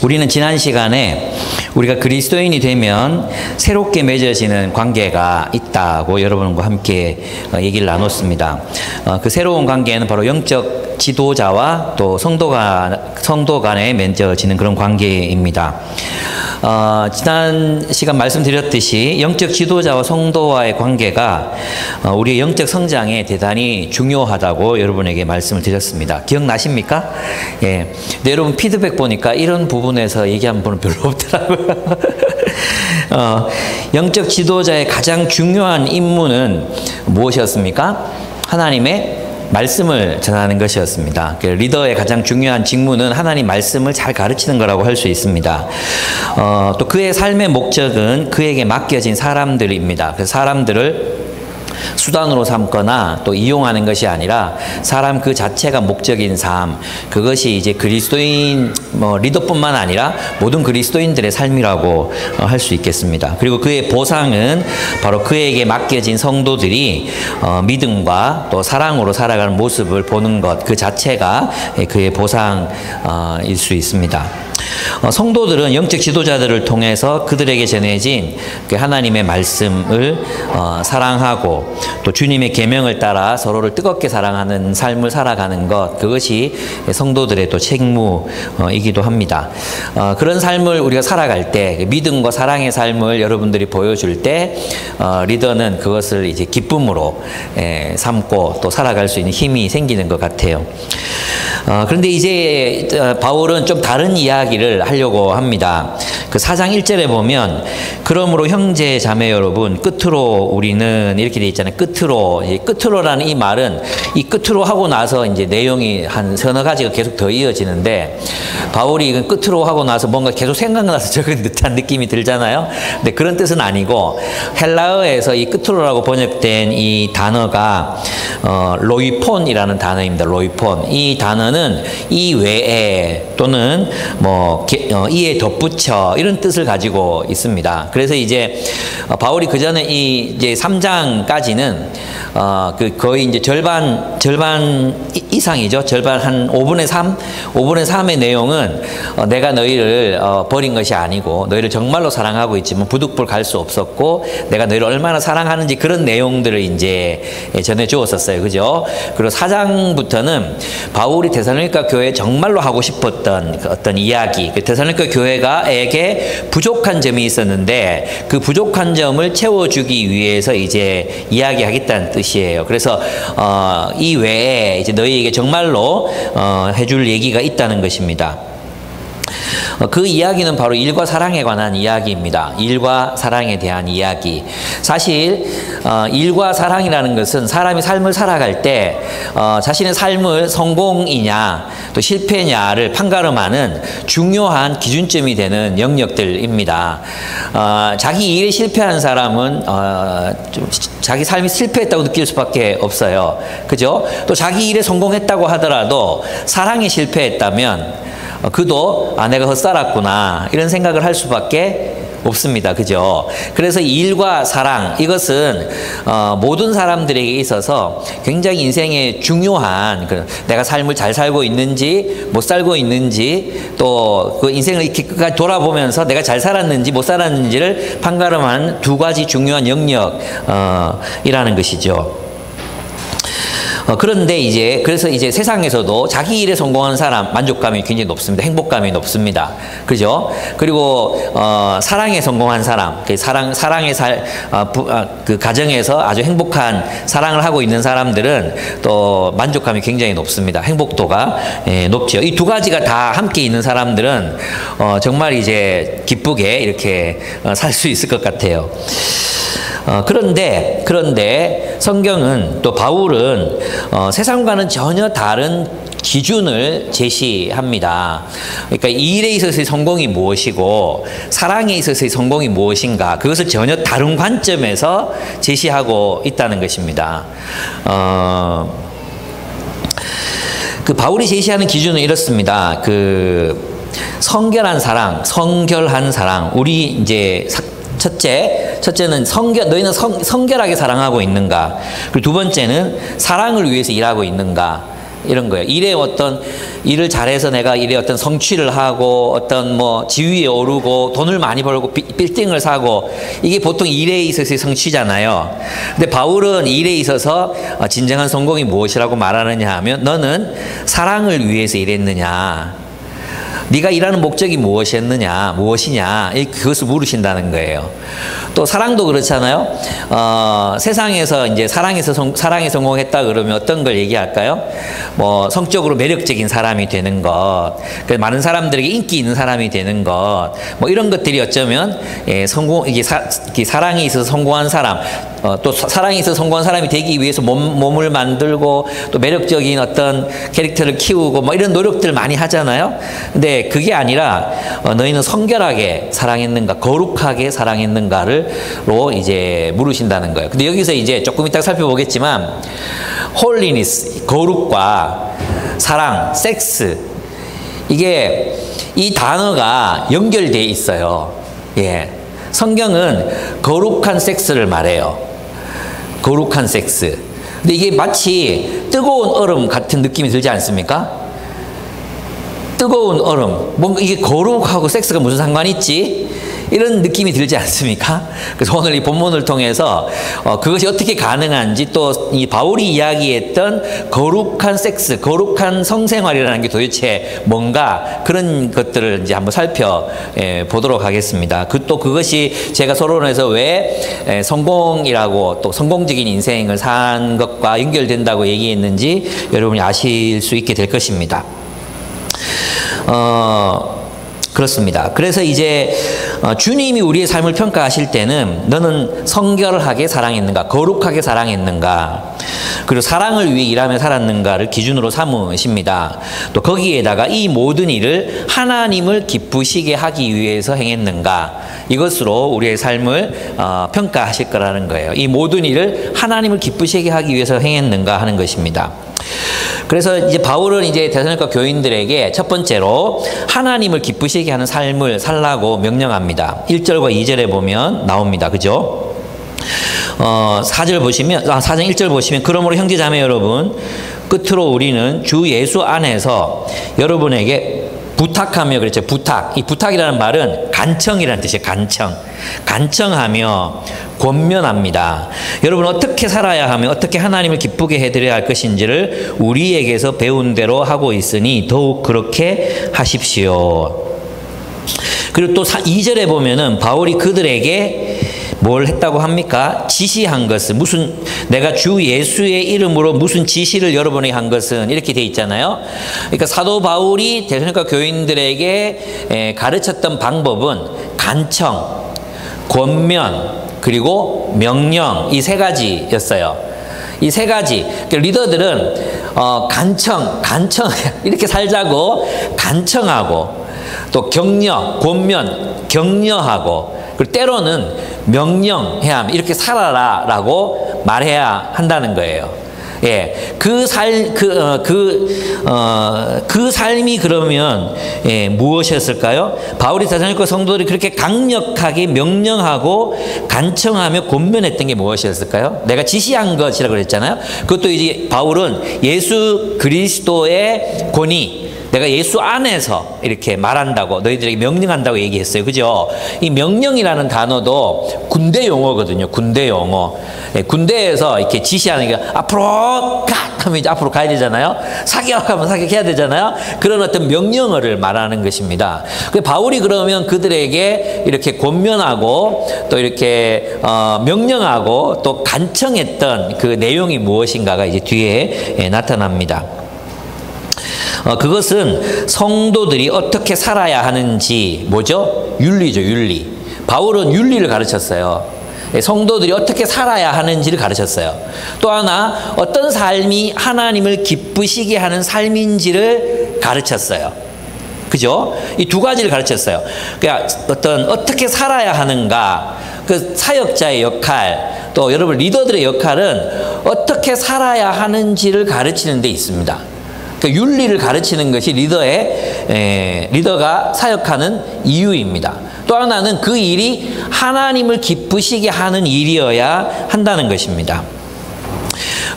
우리는 지난 시간에 우리가 그리스도인이 되면 새롭게 맺어지는 관계가 있다고 여러분과 함께 얘기를 나눴습니다. 그 새로운 관계는 바로 영적 지도자와 또 성도 간에 맺어지는 그런 관계입니다. 지난 시간 말씀드렸듯이 영적 지도자와 성도와의 관계가 우리의 영적 성장에 대단히 중요하다고 여러분에게 말씀을 드렸습니다. 기억나십니까? 예. 근데 여러분 피드백 보니까 이런 부분에서 얘기한 분은 별로 없더라고요. 영적 지도자의 가장 중요한 임무는 무엇이었습니까? 하나님의 말씀을 전하는 것이었습니다. 리더의 가장 중요한 직무는 하나님 말씀을 잘 가르치는 거라고 할 수 있습니다. 또 그의 삶의 목적은 그에게 맡겨진 사람들입니다. 그래서 사람들을 수단으로 삼거나 또 이용하는 것이 아니라 사람 그 자체가 목적인 삶, 그것이 이제 그리스도인 리더뿐만 아니라 모든 그리스도인들의 삶이라고 할 수 있겠습니다. 그리고 그의 보상은 바로 그에게 맡겨진 성도들이 믿음과 또 사랑으로 살아가는 모습을 보는 것, 그 자체가 그의 보상일 수 있습니다. 성도들은 영적 지도자들을 통해서 그들에게 전해진 하나님의 말씀을 사랑하고 또 주님의 계명을 따라 서로를 뜨겁게 사랑하는 삶을 살아가는 것, 그것이 성도들의 또 책무이기도 합니다. 그런 삶을 우리가 살아갈 때, 믿음과 사랑의 삶을 여러분들이 보여줄 때 리더는 그것을 이제 기쁨으로 삼고 또 살아갈 수 있는 힘이 생기는 것 같아요. 그런데 이제 바울은 좀 다른 이야기를 하려고 합니다. 그 4장 1절에 보면 그러므로 형제 자매 여러분 끝으로 우리는 이렇게 돼 있잖아요. 끝으로라는 이 말은 이 끝으로 하고 나서 이제 내용이 한 서너 가지가 계속 더 이어지는데 바울이 이건 끝으로 하고 나서 뭔가 계속 생각나서 적은 듯한 느낌이 들잖아요. 근데 그런 뜻은 아니고 헬라어에서 이 끝으로라고 번역된 이 단어가 로이폰이라는 단어입니다. 로이폰. 이 단어는 이 외에 또는 이에 덧붙여 이런 뜻을 가지고 있습니다. 그래서 이제 바울이 그 전에 이제 3장까지는 거의 이제 절반 이상이죠. 절반 한 5분의 3의 내용은 내가 너희를 버린 것이 아니고 너희를 정말로 사랑하고 있지만 부득불 갈 수 없었고 내가 너희를 얼마나 사랑하는지 그런 내용들을 이제 전해 주었었어요. 그죠? 그리고 4장부터는 바울이 데살로니가 교회에 정말로 하고 싶었던 어떤 이야기, 데살로니가 교회가에게 부족한 점이 있었는데 그 부족한 점을 채워주기 위해서 이제 이야기하겠다는 뜻이에요. 그래서 이 외에 이제 너희에게 정말로 해줄 얘기가 있다는 것입니다. 그 이야기는 바로 일과 사랑에 관한 이야기입니다. 일과 사랑에 대한 이야기. 사실 일과 사랑이라는 것은 사람이 삶을 살아갈 때 자신의 삶을 성공이냐 또 실패냐를 판가름하는 중요한 기준점이 되는 영역들입니다. 자기 일에 실패한 사람은 자기 삶이 실패했다고 느낄 수밖에 없어요. 그죠? 또 자기 일에 성공했다고 하더라도 사랑에 실패했다면 그도 내가 헛살았구나 이런 생각을 할 수밖에 없습니다. 그죠? 그래서 일과 사랑, 이것은 모든 사람들에게 있어서 굉장히 인생에 중요한 내가 삶을 잘 살고 있는지 못 살고 있는지 또 그 인생을 이렇게 끝까지 돌아보면서 내가 잘 살았는지 못 살았는지를 판가름한 두 가지 중요한 영역이라는 것이죠. 그런데 그래서 세상에서도 자기 일에 성공한 사람 만족감이 굉장히 높습니다. 행복감이 높습니다. 그죠? 그리고, 사랑에 성공한 사람, 그 가정에서 아주 행복한 사랑을 하고 있는 사람들은 또 만족감이 굉장히 높습니다. 행복도가 높죠. 이 두 가지가 다 함께 있는 사람들은, 정말 이제 기쁘게 이렇게 살 수 있을 것 같아요. 그런데 성경은 또 바울은 세상과는 전혀 다른 기준을 제시합니다. 그러니까 이 일에 있어서의 성공이 무엇이고 사랑에 있어서의 성공이 무엇인가, 그것을 전혀 다른 관점에서 제시하고 있다는 것입니다. 그 바울이 제시하는 기준은 이렇습니다. 성결한 사랑. 우리 이제 첫째는 너희는 성결하게 사랑하고 있는가? 그리고 두 번째는 사랑을 위해서 일하고 있는가? 이런 거예요. 일에 어떤 일을 잘해서 내가 일에 어떤 성취를 하고 어떤 뭐 지위에 오르고 돈을 많이 벌고 빌딩을 사고 이게 보통 일에 있어서의 성취잖아요. 근데 바울은 일에 있어서 진정한 성공이 무엇이라고 말하느냐 하면 너는 사랑을 위해서 일했느냐, 네가 일하는 목적이 무엇이었느냐, 무엇이냐, 그것을 물으신다는 거예요. 또 사랑도 그렇잖아요. 세상에서 이제 사랑에 성공했다 그러면 어떤 걸 얘기할까요? 뭐 성적으로 매력적인 사람이 되는 것, 많은 사람들에게 인기 있는 사람이 되는 것, 뭐 이런 것들이 어쩌면 이게 사랑에 있어서 성공한 사람, 또 사랑에 있어서 성공한 사람이 되기 위해서 몸을 만들고 또 매력적인 어떤 캐릭터를 키우고 뭐 이런 노력들 많이 하잖아요. 근데 그게 아니라 너희는 성결하게 사랑했는가, 거룩하게 사랑했는가를 이제 물으신다는 거예요. 근데 여기서 이제 조금 이따 살펴보겠지만 홀리니스, 거룩과 사랑, 섹스, 이게 이 단어가 연결되어 있어요. 예. 성경은 거룩한 섹스를 말해요. 거룩한 섹스. 근데 이게 마치 뜨거운 얼음 같은 느낌이 들지 않습니까? 뜨거운 얼음. 뭔가 이게 거룩하고 섹스가 무슨 상관이 있지? 이런 느낌이 들지 않습니까? 그래서 오늘 이 본문을 통해서 그것이 어떻게 가능한지, 또 이 바울이 이야기했던 거룩한 섹스, 거룩한 성생활이라는 게 도대체 뭔가, 그런 것들을 이제 한번 살펴보도록 하겠습니다. 또 그것이 제가 서론에서 왜 성공이라고, 또 성공적인 인생을 산 것과 연결된다고 얘기했는지 여러분이 아실 수 있게 될 것입니다. 그렇습니다. 그래서 이제 주님이 우리의 삶을 평가하실 때는 너는 성결하게 사랑했는가, 거룩하게 사랑했는가, 그리고 사랑을 위해 일하며 살았는가를 기준으로 삼으십니다. 또 거기에다가 이 모든 일을 하나님을 기쁘시게 하기 위해서 행했는가, 이것으로 우리의 삶을 평가하실 거라는 거예요. 이 모든 일을 하나님을 기쁘시게 하기 위해서 행했는가 하는 것입니다. 그래서 이제 바울은 이제 데살로니가 교인들에게 첫 번째로 하나님을 기쁘시게 하는 삶을 살라고 명령합니다. 1절과 2절에 보면 나옵니다. 그죠? 4절 1절 보시면 그러므로 형제자매 여러분, 끝으로 우리는 주 예수 안에서 여러분에게 부탁하며, 그랬죠. 부탁. 이 부탁이라는 말은 간청이라는 뜻이에요. 간청하며 권면합니다. 여러분 어떻게 살아야 하며 어떻게 하나님을 기쁘게 해드려야 할 것인지를 우리에게서 배운 대로 하고 있으니 더욱 그렇게 하십시오. 그리고 또 2절에 보면은 바울이 그들에게 뭘 했다고 합니까? 지시한 것은 내가 주 예수의 이름으로 무슨 지시를 여러분에게 한 것은, 이렇게 돼 있잖아요. 그러니까 사도 바울이 데살로니가 교인들에게 가르쳤던 방법은 간청, 권면, 그리고 명령, 이 세 가지였어요. 이 세 가지. 그러니까 리더들은 간청 이렇게 살자고 간청하고, 또 격려, 권면, 격려하고, 그리고 때로는 명령해야 합니다. 이렇게 살아라라고 말해야 한다는 거예요. 예, 그 삶이 그러면 무엇이었을까요? 바울이 데살로니가 성도들이 그렇게 강력하게 명령하고 간청하며 권면했던 게 무엇이었을까요? 내가 지시한 것이라고 그랬잖아요. 그것도 이제 바울은 예수 그리스도의 권위, 내가 예수 안에서 이렇게 말한다고, 너희들에게 명령한다고 얘기했어요. 그죠? 이 명령이라는 단어도 군대 용어거든요. 군대 용어. 군대에서 이렇게 지시하는 게 앞으로 가! 하면 이제 앞으로 가야 되잖아요. 사격하면 사격해야 되잖아요. 그런 어떤 명령어를 말하는 것입니다. 바울이 그러면 그들에게 이렇게 권면하고 또 이렇게 명령하고 또 간청했던 그 내용이 무엇인가가 이제 뒤에 나타납니다. 그것은 성도들이 어떻게 살아야 하는지, 뭐죠? 윤리죠, 윤리. 바울은 윤리를 가르쳤어요. 성도들이 어떻게 살아야 하는지를 가르쳤어요. 또 하나, 어떤 삶이 하나님을 기쁘시게 하는 삶인지를 가르쳤어요. 그죠? 이 두 가지를 가르쳤어요. 그러니까 어떻게 살아야 하는가, 그 사역자의 역할, 또 여러분 리더들의 역할은 어떻게 살아야 하는지를 가르치는 데 있습니다. 그러니까 윤리를 가르치는 것이 리더가 사역하는 이유입니다. 또 하나는 그 일이 하나님을 기쁘시게 하는 일이어야 한다는 것입니다.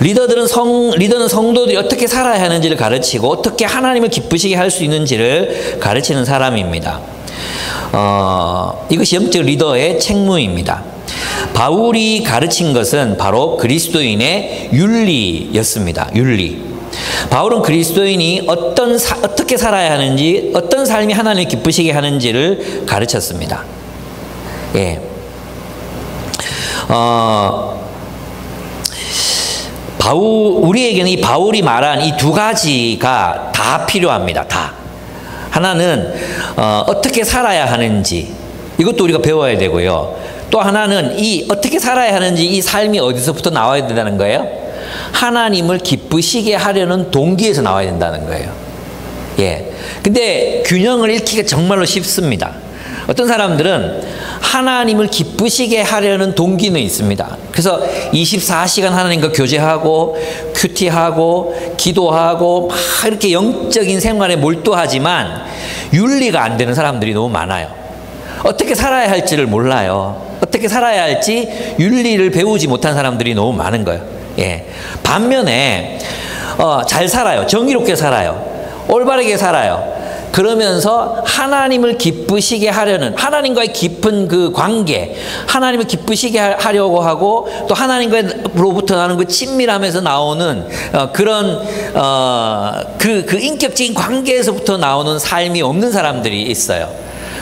리더는 성도들이 어떻게 살아야 하는지를 가르치고 어떻게 하나님을 기쁘시게 할 수 있는지를 가르치는 사람입니다. 이것이 영적 리더의 책무입니다. 바울이 가르친 것은 바로 그리스도인의 윤리였습니다. 윤리. 바울은 그리스도인이 어떻게 살아야 하는지, 어떤 삶이 하나님을 기쁘시게 하는지를 가르쳤습니다. 예. 우리에게는 이 바울이 말한 이 두 가지가 다 필요합니다. 다. 하나는 어떻게 살아야 하는지, 이것도 우리가 배워야 되고요. 또 하나는 이 어떻게 살아야 하는지, 이 삶이 어디서부터 나와야 된다는 거예요? 하나님을 기쁘시게 하려는 동기에서 나와야 된다는 거예요. 예. 근데 균형을 잃기가 정말로 쉽습니다. 어떤 사람들은 하나님을 기쁘시게 하려는 동기는 있습니다. 그래서 24시간 하나님과 교제하고 큐티하고 기도하고 막 이렇게 영적인 생활에 몰두하지만 윤리가 안 되는 사람들이 너무 많아요. 어떻게 살아야 할지를 몰라요. 어떻게 살아야 할지 윤리를 배우지 못한 사람들이 너무 많은 거예요. 예. 반면에 잘 살아요. 정의롭게 살아요. 올바르게 살아요. 그러면서 하나님을 기쁘시게 하려는, 하나님과의 깊은 그 관계, 하나님을 기쁘시게 하려고 하고 또 하나님과로부터 나는 그 친밀함에서 나오는 그런 그 인격적인 관계에서부터 나오는 삶이 없는 사람들이 있어요.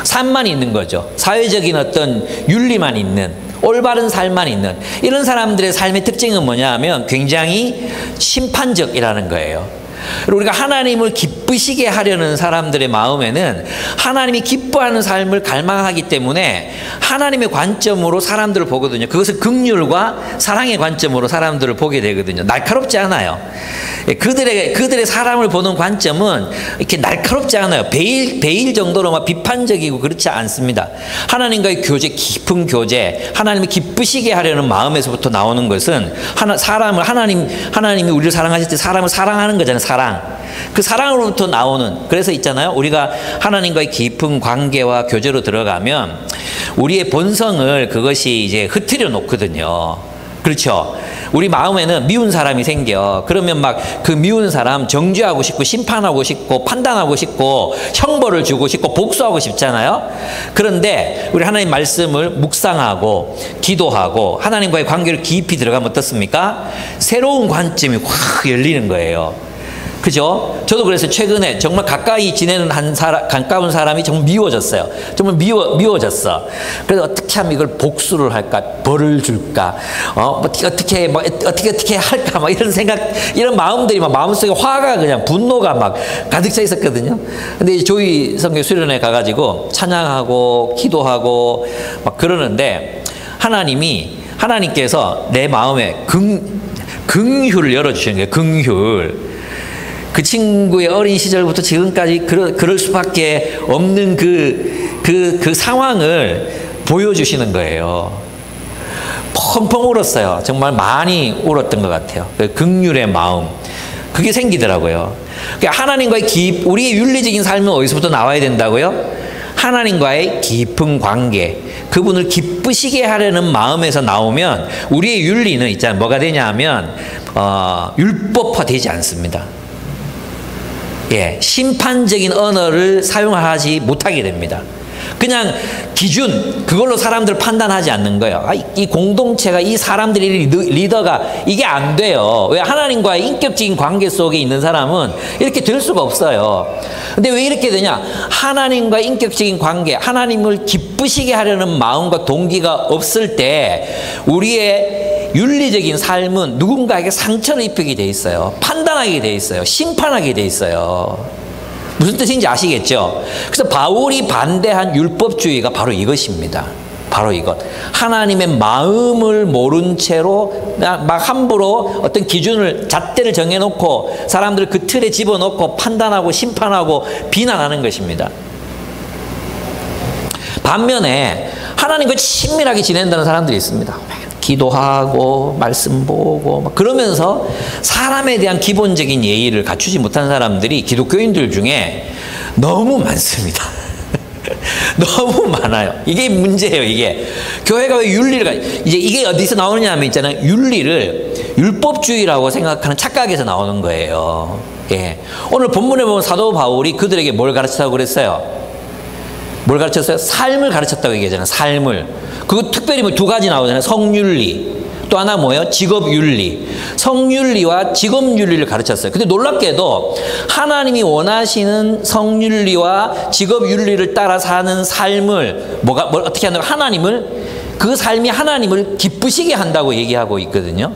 삶만 있는 거죠. 사회적인 어떤 윤리만 있는, 올바른 삶만 있는 이런 사람들의 삶의 특징은 뭐냐 하면 굉장히 심판적이라는 거예요. 우리가 하나님을 기쁘시게 하려는 사람들의 마음에는 하나님이 기뻐하는 삶을 갈망하기 때문에 하나님의 관점으로 사람들을 보거든요. 그것은 긍휼과 사랑의 관점으로 사람들을 보게 되거든요. 날카롭지 않아요. 그들의 사람을 보는 관점은 이렇게 날카롭지 않아요. 베일 정도로 막 비판적이고 그렇지 않습니다. 하나님과의 교제, 깊은 교제, 하나님이 기쁘시게 하려는 마음에서부터 나오는 것은 하나님이 우리를 사랑하실 때 사람을 사랑하는 거잖아요. 사랑. 그 사랑으로부터 나오는, 그래서 있잖아요. 우리가 하나님과의 깊은 관계와 교제로 들어가면 우리의 본성을 그것이 이제 흐트려 놓거든요. 그렇죠. 우리 마음에는 미운 사람이 생겨. 그러면 막 그 미운 사람 정죄하고 싶고 심판하고 싶고 판단하고 싶고 형벌을 주고 싶고 복수하고 싶잖아요. 그런데 우리 하나님 말씀을 묵상하고 기도하고 하나님과의 관계를 깊이 들어가면 어떻습니까? 새로운 관점이 확 열리는 거예요. 그죠? 저도 그래서 최근에 정말 가까이 지내는 가까운 사람이 정말 미워졌어요. 정말 미워졌어. 그래서 어떻게 하면 이걸 복수를 할까? 벌을 줄까? 어떻게 할까? 막 이런 생각, 이런 마음들이 막 마음속에 화가 그냥 분노가 막 가득 차 있었거든요. 근데 조이 성경 수련회 가가지고 찬양하고 기도하고 막 그러는데 하나님께서 내 마음에 긍휼을 열어주시는 거예요. 긍휼. 그 친구의 어린 시절부터 지금까지 그럴 수밖에 없는 그 상황을 보여주시는 거예요. 펑펑 울었어요. 정말 많이 울었던 것 같아요. 그 긍휼의 마음. 그게 생기더라고요. 그러니까 하나님과의 우리의 윤리적인 삶은 어디서부터 나와야 된다고요? 하나님과의 깊은 관계, 그분을 기쁘시게 하려는 마음에서 나오면 우리의 윤리는 있잖아요. 뭐가 되냐 하면 율법화되지 않습니다. 예, 심판적인 언어를 사용하지 못하게 됩니다. 그냥 기준, 그걸로 사람들을 판단하지 않는 거예요. 이 공동체가, 이 사람들이 리더가 이게 안 돼요. 왜? 하나님과의 인격적인 관계 속에 있는 사람은 이렇게 될 수가 없어요. 근데 왜 이렇게 되냐? 하나님과의 인격적인 관계, 하나님을 기쁘시게 하려는 마음과 동기가 없을 때 우리의 윤리적인 삶은 누군가에게 상처를 입히게 돼 있어요. 판단하게 돼 있어요. 심판하게 돼 있어요. 무슨 뜻인지 아시겠죠? 그래서 바울이 반대한 율법주의가 바로 이것입니다. 바로 이것. 하나님의 마음을 모른 채로 막 함부로 어떤 기준을, 잣대를 정해놓고 사람들을 그 틀에 집어넣고 판단하고 심판하고 비난하는 것입니다. 반면에 하나님과 친밀하게 지낸다는 사람들이 있습니다. 기도하고 말씀 보고 막 그러면서 사람에 대한 기본적인 예의를 갖추지 못한 사람들이 기독교인들 중에 너무 많습니다. 너무 많아요. 이게 문제예요, 이게. 교회가 왜 윤리를, 이제 이게 어디서 나오느냐 하면 있잖아요. 윤리를 율법주의라고 생각하는 착각에서 나오는 거예요. 예. 오늘 본문에 보면 사도 바울이 그들에게 뭘 가르쳤다고 그랬어요? 뭘 가르쳤어요? 삶을 가르쳤다고 얘기하잖아요. 삶을. 그거 특별히 뭐 두 가지 나오잖아요. 성윤리. 또 하나 뭐예요? 직업윤리. 성윤리와 직업윤리를 가르쳤어요. 근데 놀랍게도 하나님이 원하시는 성윤리와 직업윤리를 따라 사는 삶을 어떻게 한다고? 그 삶이 하나님을 기쁘시게 한다고 얘기하고 있거든요.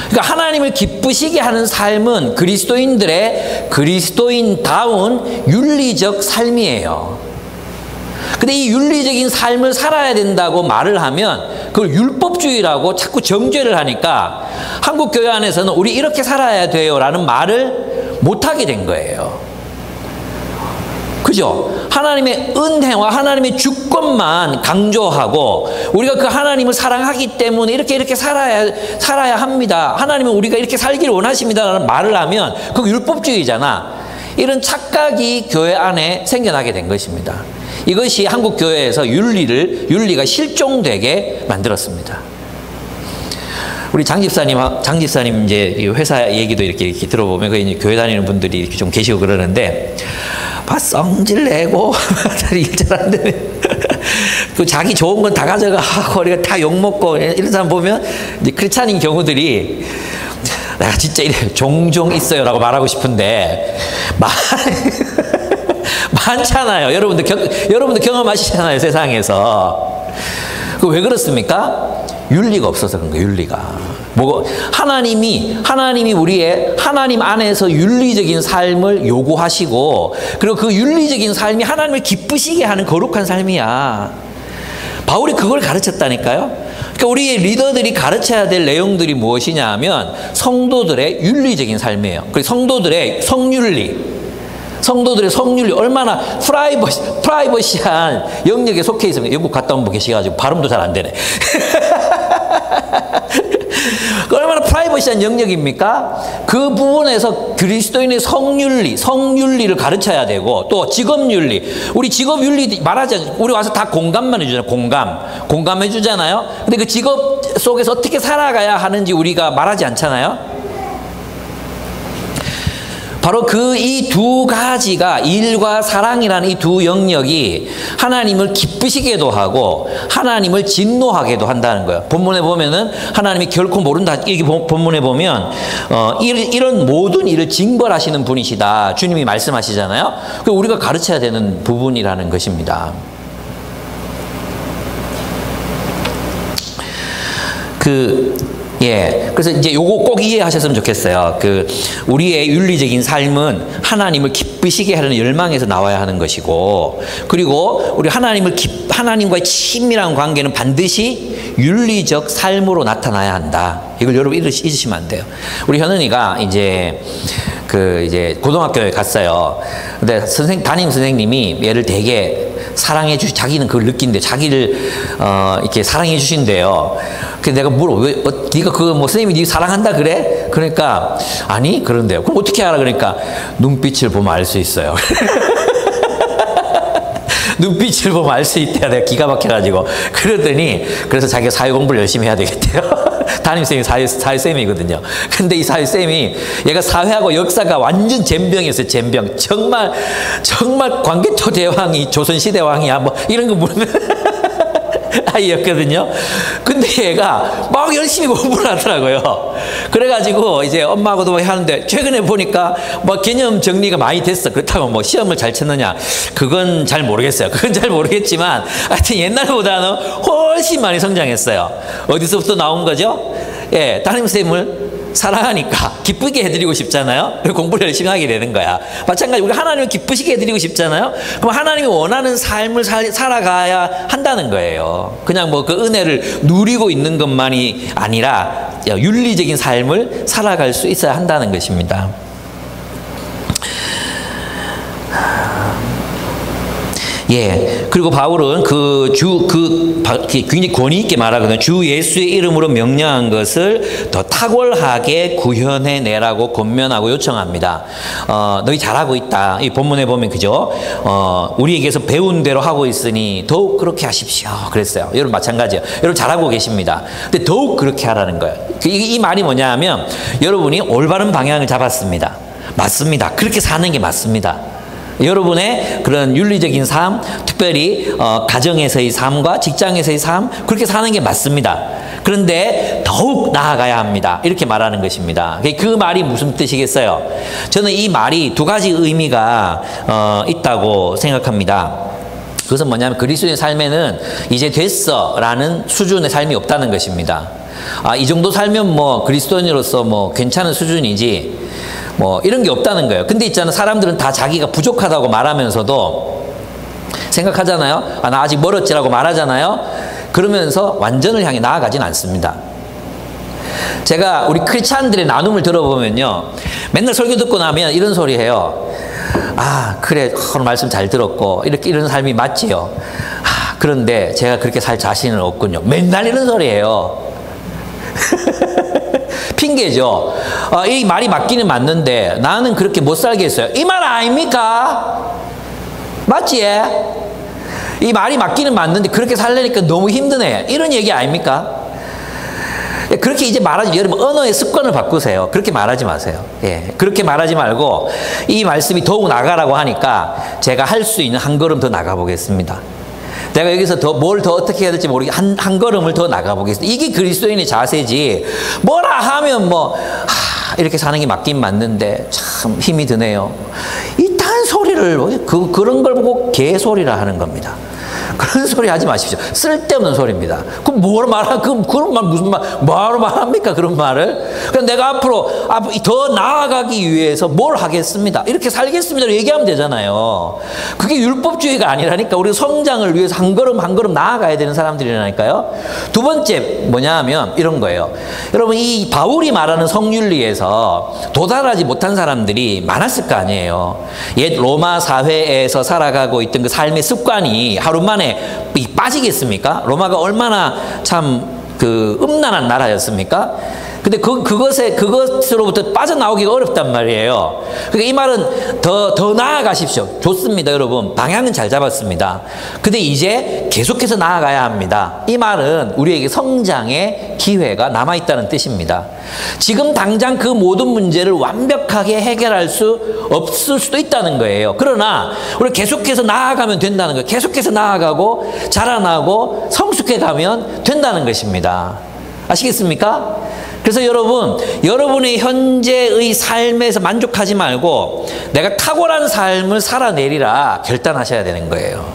그러니까 하나님을 기쁘시게 하는 삶은 그리스도인들의 그리스도인다운 윤리적 삶이에요. 근데 이 윤리적인 삶을 살아야 된다고 말을 하면 그걸 율법주의라고 자꾸 정죄를 하니까 한국 교회 안에서는 우리 이렇게 살아야 돼요 라는 말을 못하게 된 거예요. 그죠? 하나님의 은혜와 하나님의 주권만 강조하고 우리가 그 하나님을 사랑하기 때문에 이렇게 살아야 합니다. 하나님은 우리가 이렇게 살기를 원하십니다 라는 말을 하면 그거 율법주의잖아. 이런 착각이 교회 안에 생겨나게 된 것입니다. 이것이 한국 교회에서 윤리가 실종되게 만들었습니다. 우리 장 집사님 이제 회사 얘기도 이렇게 들어보면 그 이제 교회 다니는 분들이 이렇게 좀 계시고 그러는데, 성질 내고 일 잘 안 되네. 그 자기 좋은 건 다 가져가고 우리가 다 욕 먹고 이런 사람 보면 이제 크리스찬인 경우들이 내가 진짜 이래 종종 있어요라고 말하고 싶은데 많잖아요. 여러분도 경험하시잖아요, 세상에서. 그 왜 그렇습니까? 윤리가 없어서 그런 거예요, 윤리가. 하나님이 하나님 안에서 윤리적인 삶을 요구하시고, 그리고 그 윤리적인 삶이 하나님을 기쁘시게 하는 거룩한 삶이야. 바울이 그걸 가르쳤다니까요. 그러니까 우리의 리더들이 가르쳐야 될 내용들이 무엇이냐 하면 성도들의 윤리적인 삶이에요. 그리고 성도들의 성률이 얼마나 프라이버시한 영역에 속해 있습니다. 영국 갔다 온 분 계셔가지고 발음도 잘 안 되네. 얼마나 프라이버시한 영역입니까? 그 부분에서 그리스도인의 성윤리를 가르쳐야 되고, 또 직업윤리. 우리 직업윤리 말하지, 우리 와서 다 공감만 해주잖아요. 공감해 주잖아요. 근데 그 직업 속에서 어떻게 살아가야 하는지 우리가 말하지 않잖아요. 바로 이 두 가지가, 일과 사랑이라는 이 두 영역이 하나님을 기쁘시게도 하고 하나님을 진노하게도 한다는 거예요. 본문에 보면은 하나님이 결코 모른다. 이렇게 본문에 보면 이런 모든 일을 징벌하시는 분이시다. 주님이 말씀하시잖아요. 그 우리가 가르쳐야 되는 부분이라는 것입니다. 그래서 이제 요거 꼭 이해하셨으면 좋겠어요. 우리의 윤리적인 삶은 하나님을 기쁘시게 하려는 열망에서 나와야 하는 것이고, 그리고 우리 하나님과의 친밀한 관계는 반드시 윤리적 삶으로 나타나야 한다. 이걸 여러분 잊으시면 안 돼요. 우리 현은이가 이제 고등학교에 갔어요. 근데 담임 선생님이 얘를 되게 자기는 그걸 느낀대. 자기를 이렇게 사랑해 주신대요. 그래서 내가 네가 선생님이 네 사랑한다 그래? 그러니까 아니 그런데요. 그럼 어떻게 알아? 그러니까 눈빛을 보면 알 수 있어요. 눈빛을 보면 알 수 있대요. 내가 기가 막혀가지고. 그러더니 그래서 자기가 사회 공부를 열심히 해야 되겠대요. 담임쌤이 사회쌤이거든요. 근데 이 사회쌤이 얘가 사회하고 역사가 완전 젬병이었어요. 젬병. 정말 광개토 대왕이 조선시대 왕이야. 뭐 이런 거 물으면 아이였거든요. 근데 얘가 막 열심히 공부를 하더라고요. 그래가지고 이제 엄마하고도 뭐 하는데 최근에 보니까 뭐 개념 정리가 많이 됐어. 그렇다고 뭐 시험을 잘 쳤느냐? 그건 잘 모르겠어요. 그건 잘 모르겠지만 하여튼 옛날보다는 훨씬 많이 성장했어요. 어디서부터 나온 거죠? 예, 담임쌤을 사랑하니까 기쁘게 해드리고 싶잖아요. 공부를 열심히 하게 되는 거야. 마찬가지 우리 하나님을 기쁘시게 해드리고 싶잖아요. 그럼 하나님이 원하는 삶을 살아가야 한다는 거예요. 그냥 뭐 그 은혜를 누리고 있는 것만이 아니라 윤리적인 삶을 살아갈 수 있어야 한다는 것입니다. 예. 그리고 바울은 굉장히 권위 있게 말하거든요. 주 예수의 이름으로 명령한 것을 더 탁월하게 구현해 내라고 권면하고 요청합니다. 너희 잘하고 있다. 이 본문에 보면 그죠? 우리에게서 배운 대로 하고 있으니 더욱 그렇게 하십시오. 그랬어요. 여러분 마찬가지예요. 여러분 잘하고 계십니다. 근데 더욱 그렇게 하라는 거예요. 이 말이 뭐냐 하면 여러분이 올바른 방향을 잡았습니다. 맞습니다. 그렇게 사는 게 맞습니다. 여러분의 그런 윤리적인 삶, 특별히 가정에서의 삶과 직장에서의 삶, 그렇게 사는 게 맞습니다. 그런데 더욱 나아가야 합니다. 이렇게 말하는 것입니다. 그 말이 무슨 뜻이겠어요? 저는 이 말이 두 가지 의미가 있다고 생각합니다. 그것은 뭐냐면 그리스도의 삶에는 이제 됐어 라는 수준의 삶이 없다는 것입니다. 이 정도 살면 뭐 그리스도인으로서 뭐 괜찮은 수준이지 뭐 이런 게 없다는 거예요. 근데 있잖아, 사람들은 다 자기가 부족하다고 말하면서도 생각하잖아요. 나 아직 멀었지라고 말하잖아요. 그러면서 완전을 향해 나아가진 않습니다. 제가 우리 크리스찬들의 나눔을 들어보면요, 맨날 설교 듣고 나면 이런 소리 해요. 그래, 오늘 말씀 잘 들었고 이런 삶이 맞지요. 그런데 제가 그렇게 살 자신은 없군요. 맨날 이런 소리예요. 핑계죠. 이 말이 맞기는 맞는데 나는 그렇게 못 살겠어요. 이 말 아닙니까? 맞지? 이 말이 맞기는 맞는데 그렇게 살려니까 너무 힘드네. 이런 얘기 아닙니까? 그렇게 이제 말하지, 여러분 언어의 습관을 바꾸세요. 그렇게 말하지 마세요. 예, 그렇게 말하지 말고 이 말씀이 더욱 나가라고 하니까 제가 할 수 있는 한 걸음 더 나가보겠습니다. 내가 여기서 뭘 더 어떻게 해야 될지 모르게 한 걸음을 더 나가보겠습니다. 이게 그리스도인의 자세지. 뭐라 하면 이렇게 사는 게 맞긴 맞는데 참 힘이 드네요. 이딴 소리를 그런 걸 보고 개소리라 하는 겁니다. 그런 소리 하지 마십시오. 쓸데없는 소리입니다. 그럼 뭘 말하? 그런 말 무슨 말? 뭐하러 말합니까? 그런 말을? 그럼 내가 앞으로 더 나아가기 위해서 뭘 하겠습니다. 이렇게 살겠습니다. 얘기하면 되잖아요. 그게 율법주의가 아니라니까. 우리 성장을 위해서 한 걸음 한 걸음 나아가야 되는 사람들이라니까요. 두 번째 뭐냐 하면 이런 거예요. 여러분 이 바울이 말하는 성윤리에서 도달하지 못한 사람들이 많았을 거 아니에요. 옛 로마 사회에서 살아가고 있던 그 삶의 습관이 하루 만에 빠지겠습니까? 로마가 얼마나 참 음란한 나라였습니까? 근데 그것으로부터 빠져나오기가 어렵단 말이에요. 그러니까 이 말은 더 나아가십시오. 좋습니다, 여러분. 방향은 잘 잡았습니다. 근데 이제 계속해서 나아가야 합니다. 이 말은 우리에게 성장의 기회가 남아있다는 뜻입니다. 지금 당장 그 모든 문제를 완벽하게 해결할 수 없을 수도 있다는 거예요. 그러나 우리 계속해서 나아가면 된다는 거예요. 계속해서 나아가고 자라나고 성숙해 가면 된다는 것입니다. 아시겠습니까? 그래서 여러분의 현재의 삶에서 만족하지 말고 내가 탁월한 삶을 살아내리라 결단하셔야 되는 거예요.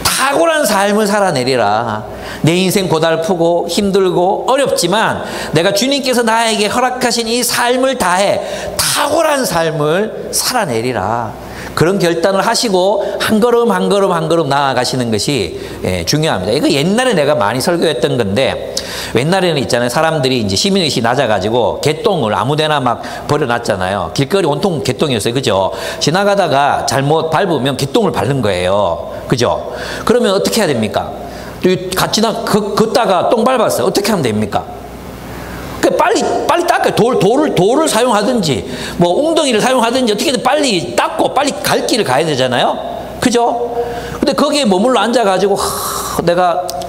탁월한 삶을 살아내리라. 내 인생 고달프고 힘들고 어렵지만 내가 주님께서 나에게 허락하신 이 삶을 다해 탁월한 삶을 살아내리라. 그런 결단을 하시고 한 걸음 한 걸음 한 걸음 나아가시는 것이 중요합니다. 이거 옛날에 내가 많이 설교했던 건데, 옛날에는 있잖아요. 사람들이 이제 시민의식이 낮아가지고 개똥을 아무데나 막 버려놨잖아요. 길거리 온통 개똥이었어요. 그죠? 지나가다가 잘못 밟으면 개똥을 밟는 거예요. 그죠? 그러면 어떻게 해야 됩니까? 같이 걷다가 똥 밟았어요. 어떻게 하면 됩니까? 빨리 닦아요. 돌을 사용하든지, 뭐, 웅덩이를 사용하든지, 어떻게든 빨리 닦고, 빨리 갈 길을 가야 되잖아요? 그죠? 근데 거기에 머물러 앉아가지고,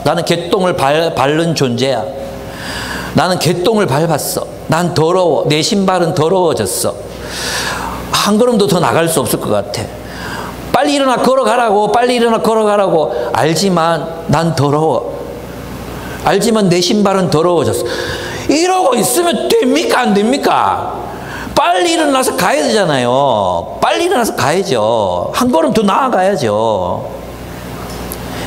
나는 개똥을 밟는 존재야. 나는 개똥을 밟았어. 난 더러워. 내 신발은 더러워졌어. 한 걸음도 더 나갈 수 없을 것 같아. 빨리 일어나 걸어가라고, 빨리 일어나 걸어가라고. 알지만 난 더러워. 알지만 내 신발은 더러워졌어. 이러고 있으면 됩니까? 안 됩니까? 빨리 일어나서 가야 되잖아요. 빨리 일어나서 가야죠. 한 걸음 더 나아가야죠.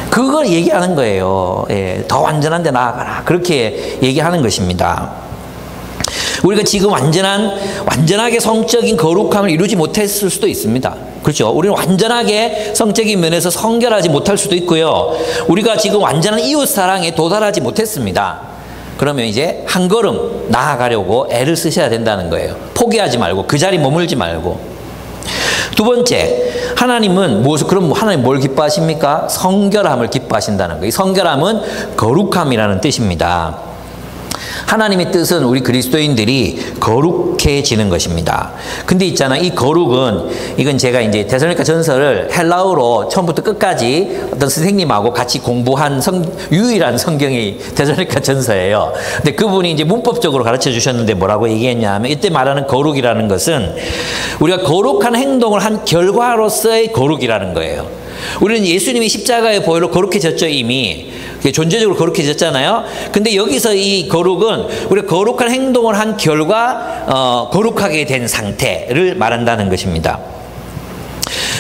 그걸 얘기하는 거예요. 예, 더 완전한 데 나아가라. 그렇게 얘기하는 것입니다. 우리가 지금 완전하게 성적인 거룩함을 이루지 못했을 수도 있습니다. 그렇죠? 우리는 완전하게 성적인 면에서 성결하지 못할 수도 있고요. 우리가 지금 완전한 이웃 사랑에 도달하지 못했습니다. 그러면 이제 한 걸음 나아가려고 애를 쓰셔야 된다는 거예요. 포기하지 말고, 그 자리 머물지 말고. 두 번째, 하나님은 그럼 하나님 뭘 기뻐하십니까? 성결함을 기뻐하신다는 거예요. 이 성결함은 거룩함이라는 뜻입니다. 하나님의 뜻은 우리 그리스도인들이 거룩해지는 것입니다. 근데 있잖아, 이 거룩은, 이건 제가 이제 데살로니가 전서를 헬라어로 처음부터 끝까지 어떤 선생님하고 같이 공부한 유일한 성경이 데살로니가 전서예요. 근데 그분이 이제 문법적으로 가르쳐 주셨는데 뭐라고 얘기했냐 하면, 이때 말하는 거룩이라는 것은 우리가 거룩한 행동을 한 결과로서의 거룩이라는 거예요. 우리는 예수님이 십자가의 보혈로 거룩해졌죠, 이미. 존재적으로 거룩해졌잖아요. 근데 여기서 이 거룩은 우리가 거룩한 행동을 한 결과 거룩하게 된 상태를 말한다는 것입니다.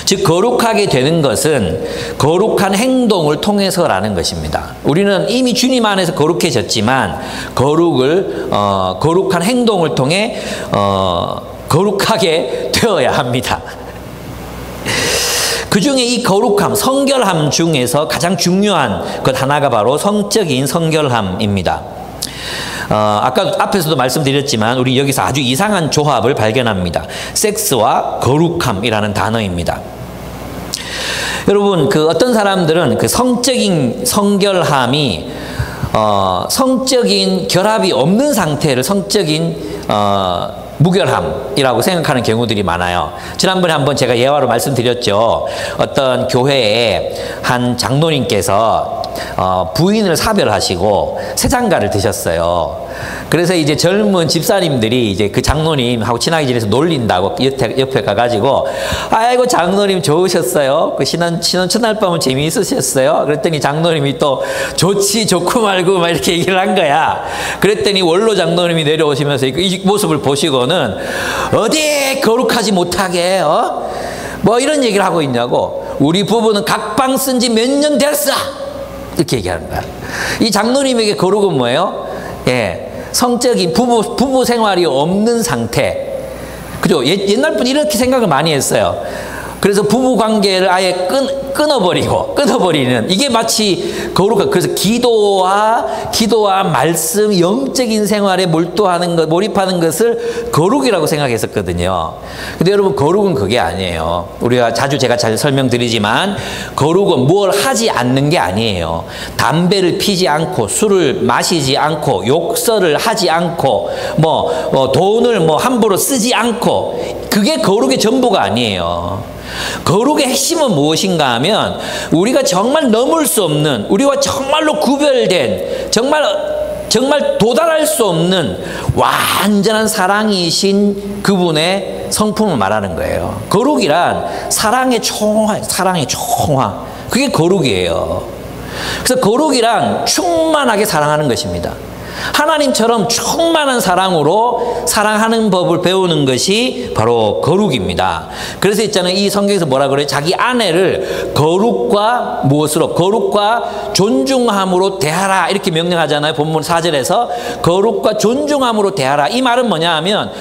즉 거룩하게 되는 것은 거룩한 행동을 통해서라는 것입니다. 우리는 이미 주님 안에서 거룩해졌지만 거룩한 행동을 통해 거룩하게 되어야 합니다. 그 중에 이 거룩함, 성결함 중에서 가장 중요한 것 하나가 바로 성적인 성결함입니다. 아까 앞에서도 말씀드렸지만 우리 여기서 아주 이상한 조합을 발견합니다. 섹스와 거룩함이라는 단어입니다. 여러분, 어떤 사람들은 성적인 성결함이 성적인 결합이 없는 상태를 성적인 무결함이라고 생각하는 경우들이 많아요. 지난번에 한번 제가 예화로 말씀드렸죠. 어떤 교회에 한 장로님께서 부인을 사별하시고 새 장가를 드셨어요. 그래서 이제 젊은 집사님들이 이제 그 장로님하고 친하게 지내서 놀린다고 옆에 가가지고, 아이고 장로님 좋으셨어요. 그 신혼 첫날 밤은 재미있으셨어요. 그랬더니 장로님이 또 좋고 말고 막 이렇게 얘기를 한 거야. 그랬더니 원로 장로님이 내려오시면서 이 모습을 보시고는 어디 거룩하지 못하게 뭐 이런 얘기를 하고 있냐고. 우리 부부는 각방 쓴 지 몇 년 됐어, 이렇게 얘기하는 거야. 이 장로님에게 거룩은 뭐예요? 성적인 부부 생활이 없는 상태. 그죠? 옛날 분 이렇게 생각을 많이 했어요. 그래서 부부 관계를 아예 끊어버리는, 이게 마치 거룩한, 그래서 기도와 말씀, 영적인 생활에 몰입하는 것을 거룩이라고 생각했었거든요. 근데 여러분, 거룩은 그게 아니에요. 우리가 제가 잘 설명드리지만, 거룩은 뭘 하지 않는 게 아니에요. 담배를 피지 않고, 술을 마시지 않고, 욕설을 하지 않고, 돈을 함부로 쓰지 않고, 그게 거룩의 전부가 아니에요. 거룩의 핵심은 무엇인가 하면, 우리가 정말 넘을 수 없는, 우리와 정말로 구별된, 정말 도달할 수 없는 완전한 사랑이신 그분의 성품을 말하는 거예요. 거룩이란 사랑의 총화. 그게 거룩이에요. 그래서 거룩이란 충만하게 사랑하는 것입니다. 하나님처럼 충만한 사랑으로 사랑하는 법을 배우는 것이 바로 거룩입니다. 그래서 있잖아요, 이 성경에서 뭐라 그래요? 자기 아내를 거룩과 존중함으로 대하라, 이렇게 명령하잖아요. 본문 4절에서 거룩과 존중함으로 대하라. 이 말은 뭐냐 하면,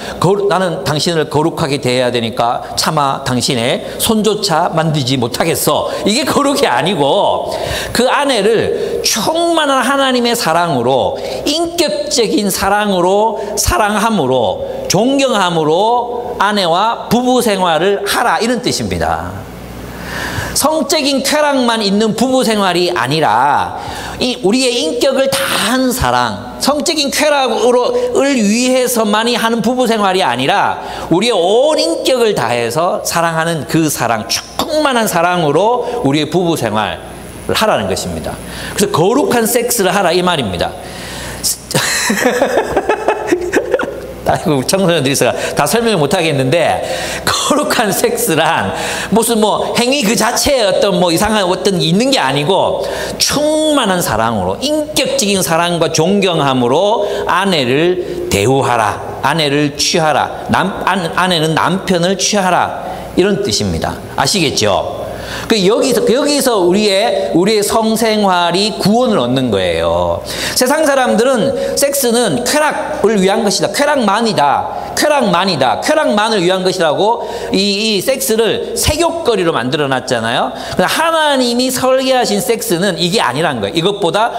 나는 당신을 거룩하게 대해야 되니까 차마 당신의 손조차 만지지 못하겠어, 이게 거룩이 아니고, 그 아내를 충만한 하나님의 사랑으로, 인격적인 사랑함으로, 존경함으로 아내와 부부 생활을 하라, 이런 뜻입니다. 성적인 쾌락만 있는 부부 생활이 아니라, 우리의 인격을 다한 사랑, 성적인 쾌락을 위해서만이 하는 부부 생활이 아니라, 우리의 온 인격을 다해서 사랑하는 그 사랑, 충만한 사랑으로 우리의 부부 생활을 하라는 것입니다. 그래서 거룩한 섹스를 하라, 이 말입니다. 아이고, 청소년들이 있어서 다 설명을 못 하겠는데, 거룩한 섹스란 무슨 행위 그 자체에 어떤 이상한 어떤 있는 게 아니고, 충만한 사랑으로, 인격적인 사랑과 존경함으로 아내를 대우하라, 아내를 취하라, 아내는 남편을 취하라, 이런 뜻입니다. 아시겠죠? 여기서 우리의 성생활이 구원을 얻는 거예요. 세상 사람들은 섹스는 쾌락을 위한 것이다, 쾌락만을 위한 것이라고 이 섹스를 색욕거리로 만들어 놨잖아요. 하나님이 설계하신 섹스는 이게 아니란 거예요. 이것보다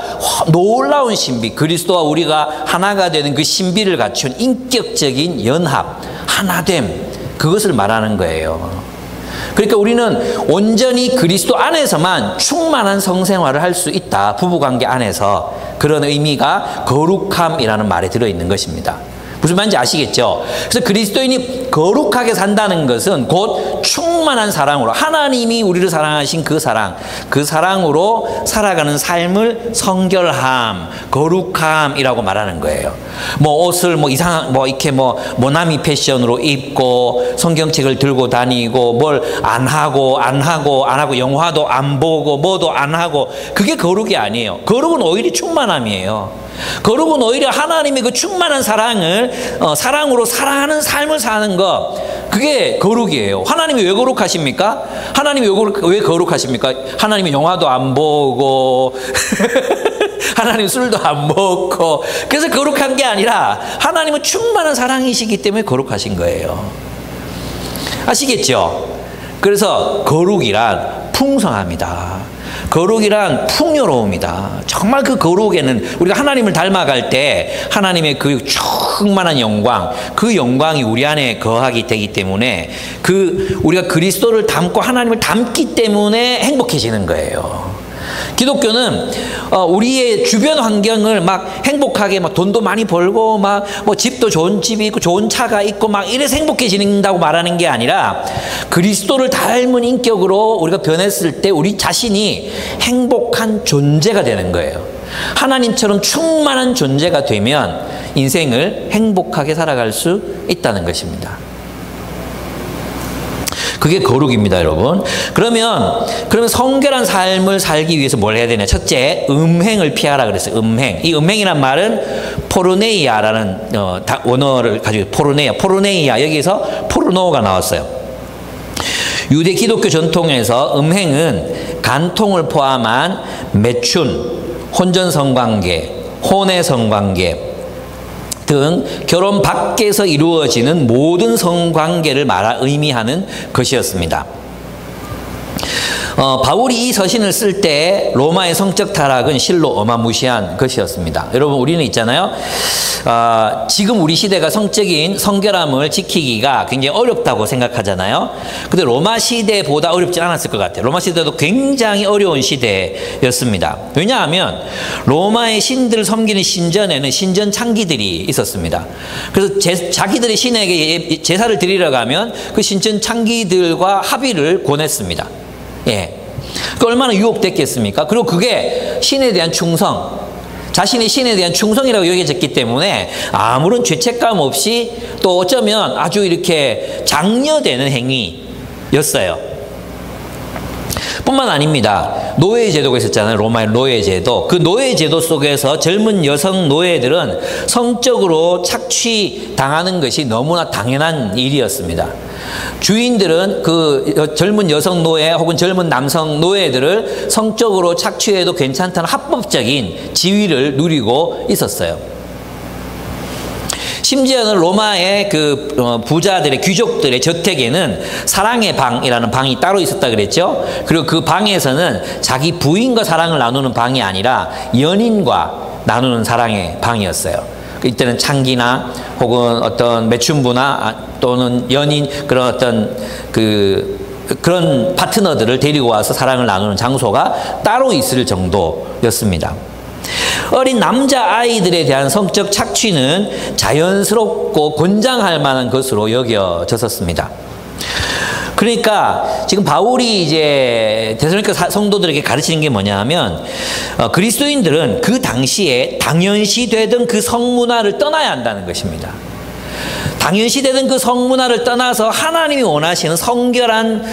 놀라운 신비, 그리스도와 우리가 하나가 되는 그 신비를 갖춘 인격적인 연합, 하나됨, 그것을 말하는 거예요. 그러니까 우리는 온전히 그리스도 안에서만 충만한 성생활을 할 수 있다. 부부관계 안에서. 그런 의미가 거룩함이라는 말에 들어있는 것입니다. 무슨 말인지 아시겠죠? 그래서 그리스도인이 거룩하게 산다는 것은 곧 충만한 사랑으로, 하나님이 우리를 사랑하신 그 사랑으로 살아가는 삶을 성결함, 거룩함이라고 말하는 거예요. 뭐 옷을 이렇게 모나미 패션으로 입고 성경책을 들고 다니고 뭘 안 하고 영화도 안 보고 뭐도 안 하고, 그게 거룩이 아니에요. 거룩은 오히려 충만함이에요. 거룩은 오히려 하나님의 그 충만한 사랑으로 사랑하는 삶을 사는 것, 그게 거룩이에요. 하나님이 왜 거룩하십니까? 하나님이 왜 거룩하십니까? 하나님이 영화도 안 보고 하나님 술도 안 먹고, 그래서 거룩한 게 아니라 하나님은 충만한 사랑이시기 때문에 거룩하신 거예요. 아시겠죠? 그래서 거룩이란 풍성합니다. 거룩이란 풍요로움이다. 정말 그 거룩에는 우리가 하나님을 닮아갈 때 하나님의 그 충만한 영광, 그 영광이 우리 안에 거하게 되기 때문에 우리가 그리스도를 닮고 하나님을 닮기 때문에 행복해지는 거예요. 기독교는 우리의 주변 환경을 막 행복하게 돈도 많이 벌고 집도 좋은 집이 있고 좋은 차가 있고 이래서 행복해진다고 말하는 게 아니라, 그리스도를 닮은 인격으로 우리가 변했을 때 우리 자신이 행복한 존재가 되는 거예요. 하나님처럼 충만한 존재가 되면 인생을 행복하게 살아갈 수 있다는 것입니다. 그게 거룩입니다, 여러분. 그러면 성결한 삶을 살기 위해서 뭘 해야 되냐? 첫째, 음행을 피하라 그랬어요. 음행. 이 음행이란 말은 포르네이아라는 원어를 가지고, 포르네이아, 여기서 포르노가 나왔어요. 유대 기독교 전통에서 음행은 간통을 포함한 매춘, 혼전 성관계, 혼외 성관계 등 결혼 밖에서 이루어지는 모든 성관계를 의미하는 것이었습니다. 바울이 이 서신을 쓸 때 로마의 성적 타락은 실로 어마무시한 것이었습니다. 여러분, 우리는 있잖아요. 지금 우리 시대가 성적인 성결함을 지키기가 굉장히 어렵다고 생각하잖아요. 근데 로마 시대보다 어렵지 않았을 것 같아요. 로마 시대도 굉장히 어려운 시대였습니다. 왜냐하면 로마의 신들을 섬기는 신전에는 신전 창기들이 있었습니다. 그래서 자기들의 신에게 제사를 드리러 가면 그 신전 창기들과 합의를 권했습니다. 예. 그 얼마나 유혹됐겠습니까? 그리고 그게 신에 대한 충성, 자신의 신에 대한 충성이라고 여겨졌기 때문에 아무런 죄책감 없이, 또 어쩌면 아주 이렇게 장려되는 행위였어요. 뿐만 아닙니다. 노예제도가 있었잖아요. 로마의 노예제도. 그 노예제도 속에서 젊은 여성 노예들은 성적으로 착취당하는 것이 너무나 당연한 일이었습니다. 주인들은 그 젊은 여성 노예 혹은 젊은 남성 노예들을 성적으로 착취해도 괜찮다는 합법적인 지위를 누리고 있었어요. 심지어는 로마의 부자들의, 귀족들의 저택에는 사랑의 방이라는 방이 따로 있었다 그랬죠. 그리고 그 방에서는 자기 부인과 사랑을 나누는 방이 아니라 연인과 나누는 사랑의 방이었어요. 이때는 창기나 혹은 어떤 매춘부나 또는 연인, 그런 어떤 그런 파트너들을 데리고 와서 사랑을 나누는 장소가 따로 있을 정도였습니다. 어린 남자아이들에 대한 성적 착취는 자연스럽고 권장할 만한 것으로 여겨졌었습니다. 그러니까 지금 바울이 이제 데살로니가 성도들에게 가르치는 게 뭐냐 하면, 그리스도인들은 그 당시에 당연시되던 그 성문화를 떠나야 한다는 것입니다. 당연시되던 그 성문화를 떠나서 하나님이 원하시는 성결한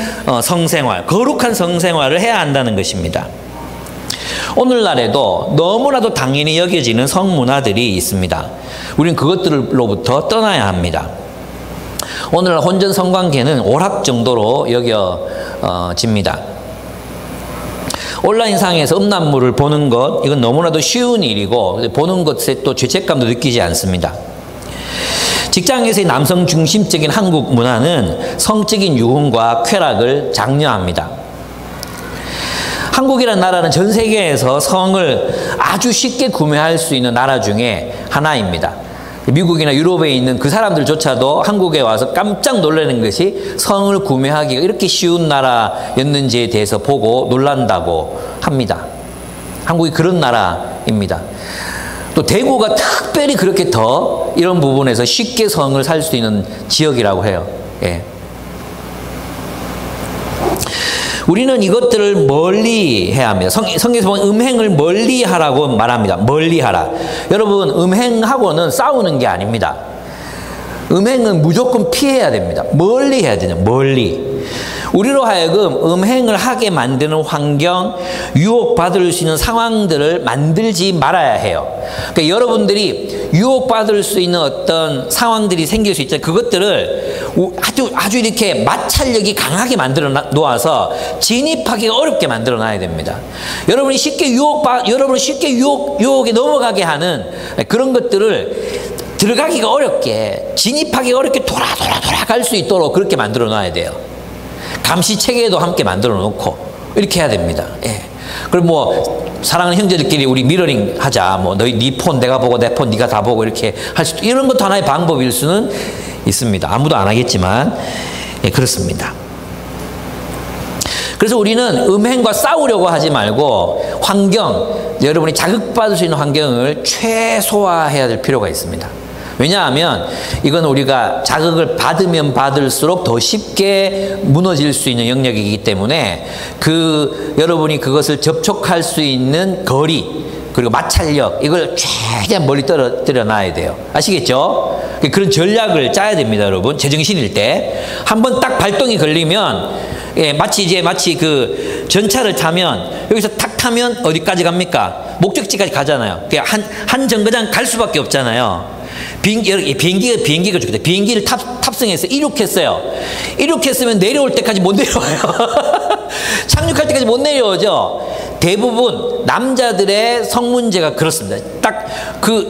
성생활, 거룩한 성생활을 해야 한다는 것입니다. 오늘날에도 너무나도 당연히 여겨지는 성문화들이 있습니다. 우리는 그것들로부터 떠나야 합니다. 오늘날 혼전 성관계는 오락 정도로 여겨집니다. 온라인상에서 음란물을 보는 것, 이건 너무나도 쉬운 일이고 보는 것에 또 죄책감도 느끼지 않습니다. 직장에서의 남성 중심적인 한국 문화는 성적인 유흥과 쾌락을 장려합니다. 한국이라는 나라는 전 세계에서 성을 아주 쉽게 구매할 수 있는 나라 중에 하나입니다. 미국이나 유럽에 있는 그 사람들조차도 한국에 와서 깜짝 놀라는 것이 성을 구매하기가 이렇게 쉬운 나라였는지에 대해서 보고 놀란다고 합니다. 한국이 그런 나라입니다. 또 대구가 특별히 그렇게 더 이런 부분에서 쉽게 성을 살 수 있는 지역이라고 해요. 예. 우리는 이것들을 멀리 해야 합니다. 성경에서 보면 음행을 멀리 하라고 말합니다. 멀리 하라. 여러분, 음행하고는 싸우는 게 아닙니다. 음행은 무조건 피해야 됩니다. 멀리 해야 되냐, 멀리. 우리로 하여금 음행을 하게 만드는 환경, 유혹받을 수 있는 상황들을 만들지 말아야 해요. 그러니까 여러분들이 유혹받을 수 있는 어떤 상황들이 생길 수 있잖아요. 그것들을 아주 이렇게 마찰력이 강하게 만들어 놓아서 진입하기가 어렵게 만들어 놔야 됩니다. 여러분이 쉽게 유혹에 넘어가게 하는 그런 것들을 들어가기가 어렵게, 진입하기가 어렵게 돌아 갈 수 있도록 그렇게 만들어 놔야 돼요. 감시 체계도 함께 만들어 놓고 이렇게 해야 됩니다. 예. 그리고 뭐 사랑하는 형제들끼리 우리 미러링 하자. 뭐 네 폰 내가 보고 내 폰 네가 다 보고 이렇게 할 수도, 이런 것도 하나의 방법일 수는 있습니다. 아무도 안 하겠지만 예, 그렇습니다. 그래서 우리는 음행과 싸우려고 하지 말고 여러분이 자극받을 수 있는 환경을 최소화해야 될 필요가 있습니다. 왜냐하면 이건 우리가 자극을 받으면 받을수록 더 쉽게 무너질 수 있는 영역이기 때문에 여러분이 그것을 접촉할 수 있는 거리, 그리고 마찰력, 이걸 최대한 멀리 떨어뜨려 놔야 돼요. 아시겠죠? 그런 전략을 짜야 됩니다, 여러분. 제정신일 때. 한번 딱 발동이 걸리면, 예, 마치 그 전차를 타면, 여기서 탁 타면 어디까지 갑니까? 목적지까지 가잖아요. 한 정거장 갈 수밖에 없잖아요. 비행기가 좋겠다. 비행기를 탑승해서 이륙했어요. 이륙했으면 내려올 때까지 못 내려와요. 착륙할 때까지 못 내려오죠. 대부분 남자들의 성 문제가 그렇습니다. 딱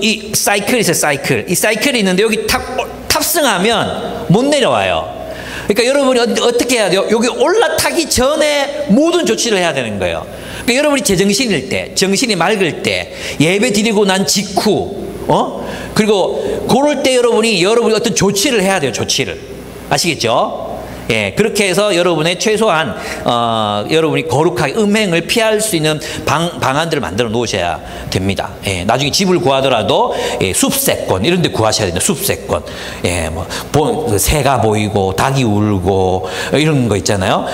이 사이클이 있어요, 사이클. 이 사이클이 있는데 여기 탑승하면 못 내려와요. 그러니까 여러분이 어떻게 해야 돼요? 여기 올라타기 전에 모든 조치를 해야 되는 거예요. 그러니까 여러분이 제정신일 때, 정신이 맑을 때, 예배 드리고 난 직후, 그리고 그럴 때 여러분이 어떤 조치를 해야 돼요. 조치를. 아시겠죠? 예, 그렇게 해서 여러분의 최소한 여러분이 거룩하게 음행을 피할 수 있는 방안들을 만들어 놓으셔야 됩니다. 예, 나중에 집을 구하더라도 숲세권 이런 데 구하셔야 됩니다. 숲세권. 예, 새가 보이고 닭이 울고 이런 거 있잖아요.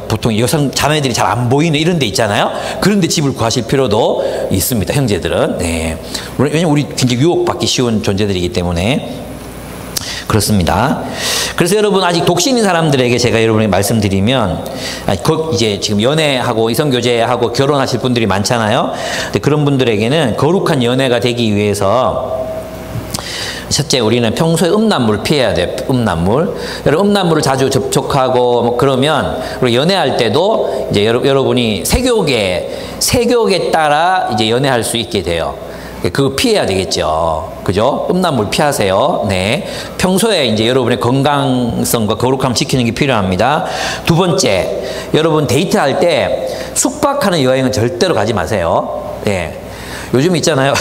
보통 여성 자매들이 잘 안 보이는 이런 데 있잖아요. 그런 데 집을 구하실 필요도 있습니다. 형제들은. 예. 왜냐면 우리 굉장히 유혹받기 쉬운 존재들이기 때문에 그렇습니다. 그래서 여러분, 아직 독신인 사람들에게 제가 여러분에게 말씀드리면, 이제 지금 연애하고 이성교제하고 결혼하실 분들이 많잖아요. 근데 그런 분들에게는 거룩한 연애가 되기 위해서 첫째, 우리는 평소에 음란물을 피해야 돼요. 음란물. 여러분, 음란물을 자주 접촉하고 뭐 그러면, 그리고 연애할 때도 이제 여러분이 세교에 따라 이제 연애할 수 있게 돼요. 그거 피해야 되겠죠. 그죠? 음란물 피하세요. 네. 평소에 이제 여러분의 건강성과 거룩함을 지키는 게 필요합니다. 두 번째, 여러분 데이트할 때 숙박하는 여행은 절대로 가지 마세요. 예. 요즘 있잖아요.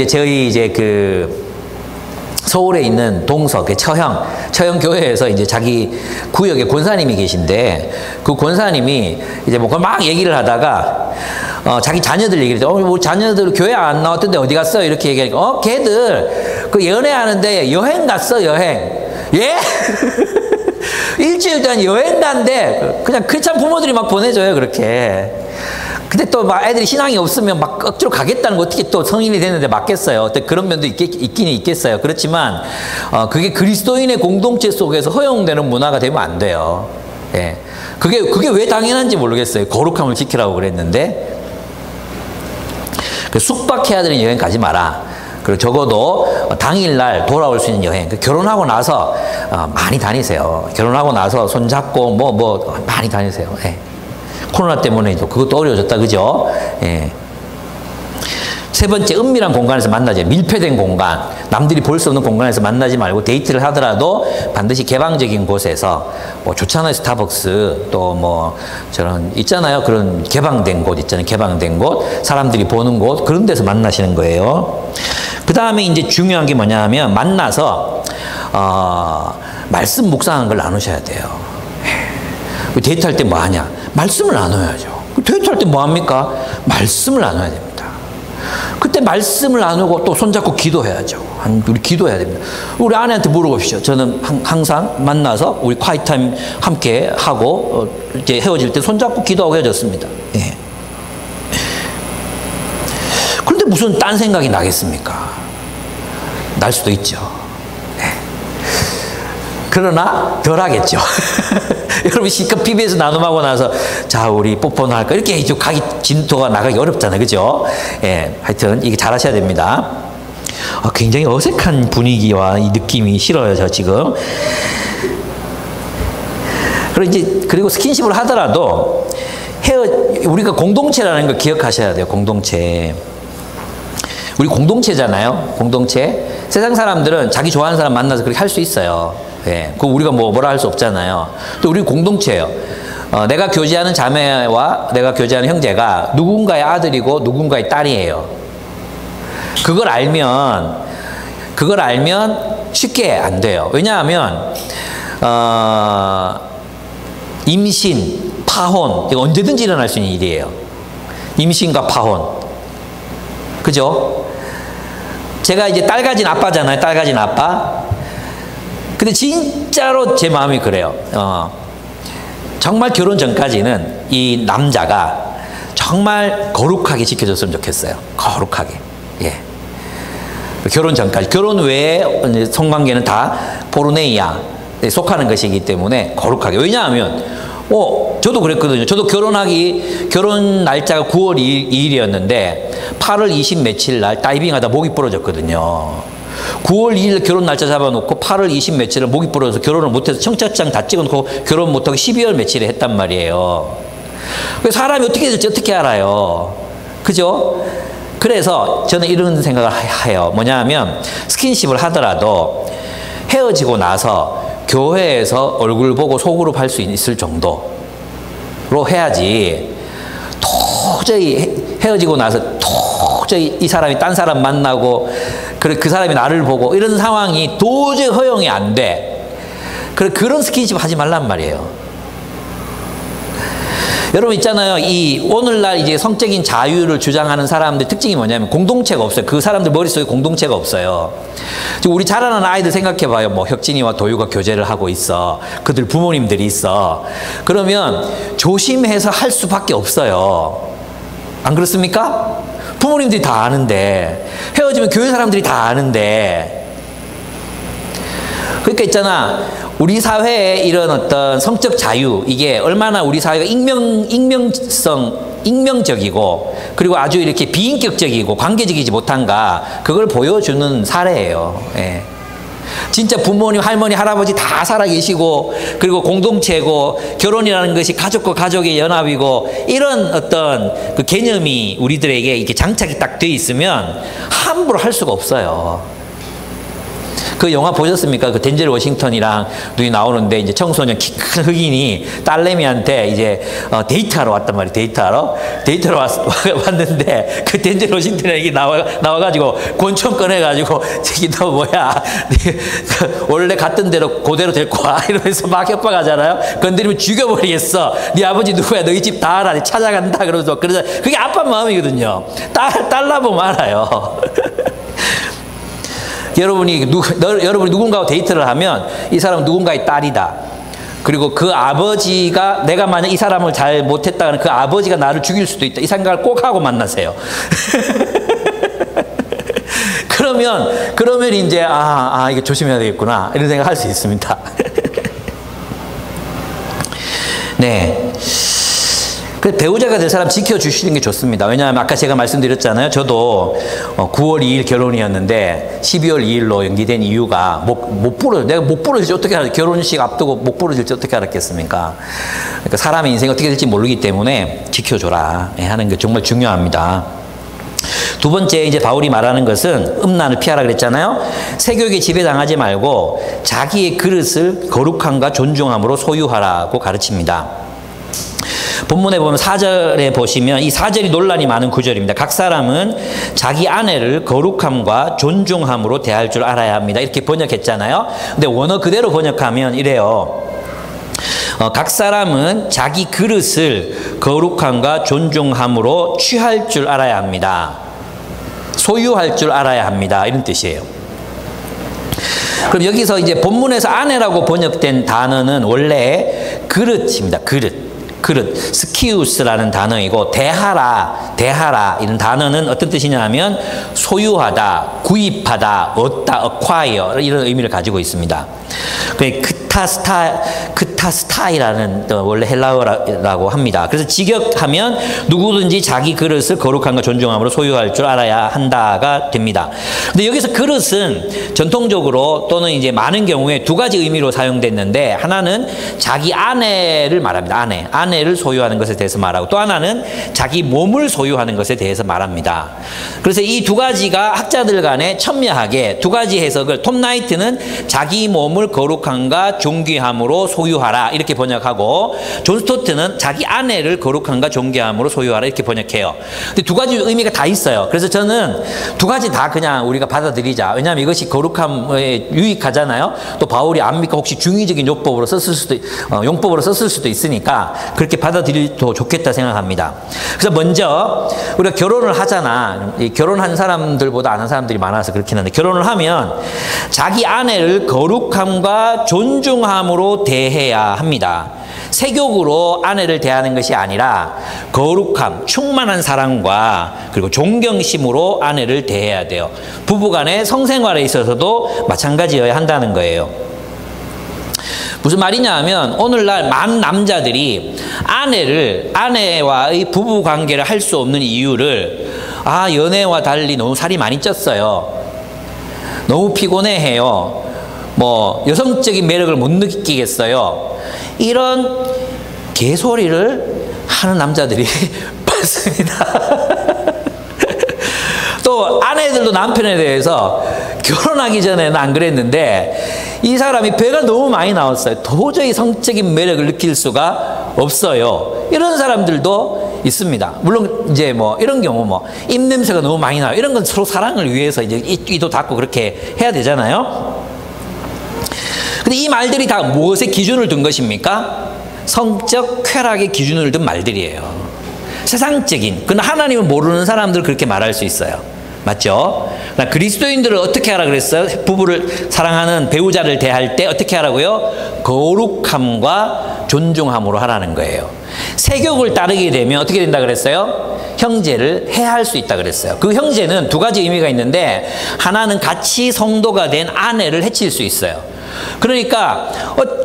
저희 서울에 있는 동서, 처형 교회에서 이제 자기 구역에 권사님이 계신데, 그 권사님이 이제 뭐 막 얘기를 하다가, 자기 자녀들 얘기를 해서, 뭐 자녀들 교회 안 나왔던데 어디 갔어? 이렇게 얘기하니까, 걔들 그 연애하는데 여행 갔어, 여행. 예? 일주일 동안 여행 간대. 그냥 크리스찬 부모들이 막 보내줘요, 그렇게. 근데 또 막 애들이 신앙이 없으면 막 억지로 가겠다는 거 어떻게 또 성인이 됐는데 맞겠어요. 그런 면도 있긴 있겠어요. 그렇지만, 그게 그리스도인의 공동체 속에서 허용되는 문화가 되면 안 돼요. 예. 그게 왜 당연한지 모르겠어요. 거룩함을 지키라고 그랬는데. 숙박해야 되는 여행 가지 마라. 그리고 적어도 당일날 돌아올 수 있는 여행. 결혼하고 나서 많이 다니세요. 결혼하고 나서 손잡고 많이 다니세요. 예. 코로나 때문에 그것도 어려워졌다, 그죠? 예. 세 번째, 은밀한 공간에서 만나죠. 밀폐된 공간, 남들이 볼 수 없는 공간에서 만나지 말고 데이트를 하더라도 반드시 개방적인 곳에서, 뭐 좋잖아요, 스타벅스, 또 뭐 저런 있잖아요, 그런 개방된 곳 있잖아요, 개방된 곳, 사람들이 보는 곳, 그런 데서 만나시는 거예요. 그 다음에 이제 중요한 게 뭐냐 하면 만나서 말씀 묵상한 걸 나누셔야 돼요. 데이트할 때 뭐 하냐? 말씀을 나눠야죠. 데이트할 때 뭐 합니까? 말씀을 나눠야 됩니다. 그때 말씀을 나누고 또 손잡고 기도해야죠. 우리 기도해야 됩니다. 우리 아내한테 물어보십시오. 저는 항상 만나서 우리 콰이타임 함께 하고 이제 헤어질 때 손잡고 기도하고 헤어졌습니다. 예. 그런데 무슨 딴 생각이 나겠습니까? 날 수도 있죠. 네. 그러나 덜 하겠죠. 여러분 실컷 PBS 나눔하고 나서 자 우리 뽀뽀나 할까 이렇게 이제 가기 진도가 나가기 어렵잖아요. 그죠? 예, 하여튼 이게 잘 하셔야 됩니다. 굉장히 어색한 분위기와 이 느낌이 싫어요. 저 지금. 그리고 스킨십을 하더라도 우리가 공동체라는 걸 기억하셔야 돼요. 공동체. 우리 공동체잖아요. 공동체. 세상 사람들은 자기 좋아하는 사람 만나서 그렇게 할 수 있어요. 예. 그 우리가 뭐라 할 수 없잖아요. 또 우리 공동체예요. 내가 교제하는 자매와 내가 교제하는 형제가 누군가의 아들이고 누군가의 딸이에요. 그걸 알면 쉽게 안 돼요. 왜냐하면 임신, 파혼 이거 언제든지 일어날 수 있는 일이에요. 임신과 파혼. 그죠? 제가 이제 딸 가진 아빠잖아요. 딸 가진 아빠. 근데 진짜로 제 마음이 그래요. 정말 결혼 전까지는 이 남자가 정말 거룩하게 지켜줬으면 좋겠어요. 거룩하게. 예. 결혼 전까지. 결혼 외에 성관계는 다 포르네이아에 속하는 것이기 때문에 거룩하게. 왜냐하면 저도 그랬거든요. 저도 결혼 날짜가 9월 2일이었는데 8월 20 며칠 날 다이빙하다 목이 부러졌거든요. 9월 2일 결혼 날짜 잡아놓고 8월 20 며칠을 목이 부러져서 결혼을 못해서 청첩장 다 찍어놓고 결혼 못하고 12월 며칠에 했단 말이에요. 사람이 어떻게 될지 어떻게 알아요. 그죠? 그래서 저는 이런 생각을 해요. 뭐냐 하면 스킨십을 하더라도 헤어지고 나서 교회에서 얼굴 보고 소그룹 할 수 있을 정도로 해야지 도저히 헤어지고 나서 도저히 이 사람이 딴 사람 만나고 그 사람이 나를 보고 이런 상황이 도저히 허용이 안 돼. 그런 스킨십 하지 말란 말이에요. 여러분 있잖아요. 이 오늘날 이제 성적인 자유를 주장하는 사람들 특징이 뭐냐면 공동체가 없어요. 그 사람들 머릿속에 공동체가 없어요. 지금 우리 자라는 아이들 생각해봐요. 뭐 혁진이와 도유가 교제를 하고 있어. 그들 부모님들이 있어. 그러면 조심해서 할 수밖에 없어요. 안 그렇습니까? 부모님들이 다 아는데 헤어지면 교회 사람들이 다 아는데 그러니까 있잖아. 우리 사회의 이런 어떤 성적 자유 이게 얼마나 우리 사회가 익명적이고 그리고 아주 이렇게 비인격적이고 관계적이지 못한가 그걸 보여주는 사례예요. 예. 진짜 부모님, 할머니, 할아버지 다 살아계시고 그리고 공동체고 결혼이라는 것이 가족과 가족의 연합이고 이런 어떤 그 개념이 우리들에게 이렇게 장착이 딱 돼 있으면 함부로 할 수가 없어요. 그 영화 보셨습니까? 그 덴젤 워싱턴이랑 눈이 나오는데 이제 청소년 키 큰 흑인이 딸내미한테 이제 데이트하러 왔단 말이에요. 데이트하러 왔는데 그 덴젤 워싱턴이 나와가지고 권총 꺼내가지고 저기 너 뭐야? 원래 갔던 대로 그대로 데리고 와 이러면서 막 협박하잖아요. 건드리면 죽여버리겠어. 네 아버지 누구야? 너희 집 다 알아. 찾아간다 그러면서 그게 아빠 마음이거든요. 딸 보면 알아요. 여러분이 누군가와 데이트를 하면 이 사람은 누군가의 딸이다. 그리고 그 아버지가 내가 만약 이 사람을 잘 못했다면 그 아버지가 나를 죽일 수도 있다. 이 생각을 꼭 하고 만나세요. 그러면 이제 이거 조심해야 되겠구나 이런 생각 할 수 있습니다. 네. 배우자가 될 사람 지켜주시는 게 좋습니다. 왜냐하면 아까 제가 말씀드렸잖아요. 저도 9월 2일 결혼이었는데 12월 2일로 연기된 이유가 내가 못 부러질지 어떻게 알았 결혼식 앞두고 못 부러질지 어떻게 알았겠습니까? 그러니까 사람의 인생이 어떻게 될지 모르기 때문에 지켜줘라 하는 게 정말 중요합니다. 두 번째 이제 바울이 말하는 것은 음란을 피하라 그랬잖아요. 세교육에 지배당하지 말고 자기의 그릇을 거룩함과 존중함으로 소유하라고 가르칩니다. 본문에 보면 4절에 보시면 이 4절이 논란이 많은 구절입니다. 각 사람은 자기 아내를 거룩함과 존중함으로 대할 줄 알아야 합니다. 이렇게 번역했잖아요. 근데 원어 그대로 번역하면 이래요. 각 사람은 자기 그릇을 거룩함과 존중함으로 취할 줄 알아야 합니다. 소유할 줄 알아야 합니다. 이런 뜻이에요. 그럼 여기서 이제 본문에서 아내라고 번역된 단어는 원래 그릇입니다. 그릇. 스키우스라는 단어이고 대하라 이런 단어는 어떤 뜻이냐면 소유하다, 구입하다, 얻다, acquire 이런 의미를 가지고 있습니다. 크타스타이라는 원래 헬라어라고 합니다. 그래서 직역하면 누구든지 자기 그릇을 거룩함과 존중함으로 소유할 줄 알아야 한다가 됩니다. 근데 여기서 그릇은 전통적으로 또는 이제 많은 경우에 두 가지 의미로 사용됐는데 하나는 자기 아내를 말합니다. 아내를 소유하는 것에 대해서 말하고 또 하나는 자기 몸을 소유하는 것에 대해서 말합니다. 그래서 이 두 가지가 학자들 간에 첨예하게 두 가지 해석을 톰 나이트는 자기 몸을 거룩함과 존귀함으로 소유하라 이렇게 번역하고 존 스토트는 자기 아내를 거룩함과 존귀함으로 소유하라 이렇게 번역해요. 근데 두 가지 의미가 다 있어요. 그래서 저는 두 가지 다 그냥 우리가 받아들이자. 왜냐하면 이것이 거룩함에 유익하잖아요. 또 바울이 안 믿고 혹시 중의적인 용법으로 썼을 수도 있으니까 그렇게 받아들여도 좋겠다 생각합니다. 그래서 먼저 우리가 결혼을 하잖아. 결혼한 사람들보다 안 한 사람들이 많아서 그렇긴 한데 결혼을 하면 자기 아내를 거룩함과 존중함으로 대해야 합니다. 세욕으로 아내를 대하는 것이 아니라 거룩함, 충만한 사랑과 그리고 존경심으로 아내를 대해야 돼요. 부부간의 성생활에 있어서도 마찬가지여야 한다는 거예요. 무슨 말이냐 하면 오늘날 많은 남자들이 아내와의 부부 관계를 할 수 없는 이유를 연애와 달리 너무 살이 많이 쪘어요. 너무 피곤해해요. 여성적인 매력을 못 느끼겠어요. 이런 개소리를 하는 남자들이 많습니다. 또 아내들도 남편에 대해서 결혼하기 전에는 안 그랬는데 이 사람이 배가 너무 많이 나왔어요. 도저히 성적인 매력을 느낄 수가 없어요. 이런 사람들도 있습니다. 물론 이제 이런 경우 입냄새가 너무 많이 나요. 이런 건 서로 사랑을 위해서 이제 이도 닫고 그렇게 해야 되잖아요. 근데 이 말들이 다 무엇의 기준을 둔 것입니까? 성적 쾌락의 기준을 둔 말들이에요. 세상적인, 그러나 하나님을 모르는 사람들 그렇게 말할 수 있어요. 맞죠? 그리스도인들을 어떻게 하라 그랬어요? 부부를 사랑하는 배우자를 대할 때 어떻게 하라고요? 거룩함과 존중함으로 하라는 거예요. 세욕을 따르게 되면 어떻게 된다 그랬어요? 형제를 해할 수 있다 그랬어요. 그 형제는 두 가지 의미가 있는데 하나는 같이 성도가 된 아내를 해칠 수 있어요. 그러니까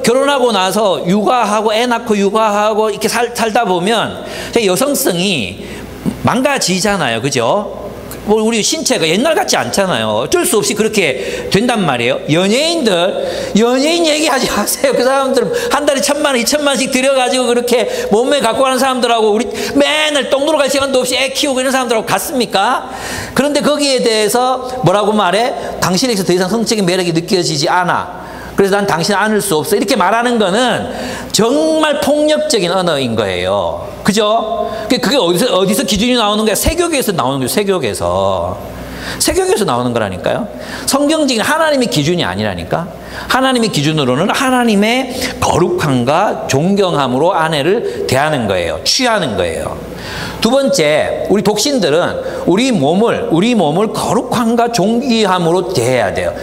결혼하고 나서 육아하고 애 낳고 육아하고 이렇게 살다 보면 여성성이 망가지잖아요. 그죠? 우리 신체가 옛날 같지 않잖아요. 어쩔 수 없이 그렇게 된단 말이에요. 연예인 얘기하지 마세요. 그 사람들 한 달에 1,000만 원, 2,000만 원씩 들여가지고 그렇게 몸매 갖고 가는 사람들하고 우리 맨날 똥 누러 갈 시간도 없이 애 키우고 이런 사람들하고 같습니까? 그런데 거기에 대해서 뭐라고 말해? 당신에게서 더 이상 성적인 매력이 느껴지지 않아. 그래서 난 당신 안을 수 없어. 이렇게 말하는 거는 정말 폭력적인 언어인 거예요. 그죠? 그게 어디서 기준이 나오는 거야? 세교계에서 나오는 거예요. 세교계에서 나오는 거라니까요. 성경적인 하나님의 기준이 아니라니까. 하나님의 기준으로는 하나님의 거룩함과 존경함으로 아내를 대하는 거예요. 취하는 거예요. 두 번째, 우리 독신들은 우리 몸을 거룩함과 존귀함으로 대해야 돼요.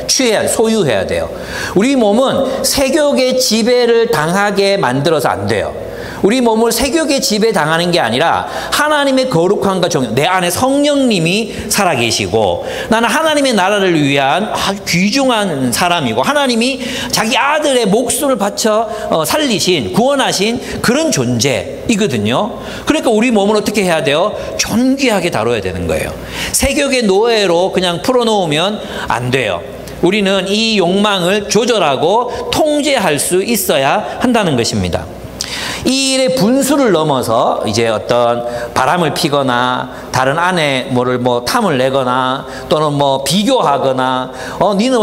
소유해야 돼요. 우리 몸은 세욕의 지배를 당하게 만들어서 안 돼요. 우리 몸을 세욕의 지배 당하는 게 아니라 하나님의 거룩함과 존경, 내 안에 성령님이 살아계시고 나는 하나님의 나라를 위한 아주 귀중한 사람이고 하나님이 자기 아들의 목숨을 바쳐 살리신, 구원하신 그런 존재이거든요. 그러니까 우리 몸을 어떻게 해야 돼요? 존귀하게 다뤄야 되는 거예요. 세욕의 노예로 그냥 풀어놓으면 안 돼요. 우리는 이 욕망을 조절하고 통제할 수 있어야 한다는 것입니다. 이 일의 분수를 넘어서 이제 어떤 바람을 피거나 다른 아내 뭐를 뭐 탐을 내거나 또는 뭐 비교하거나 니는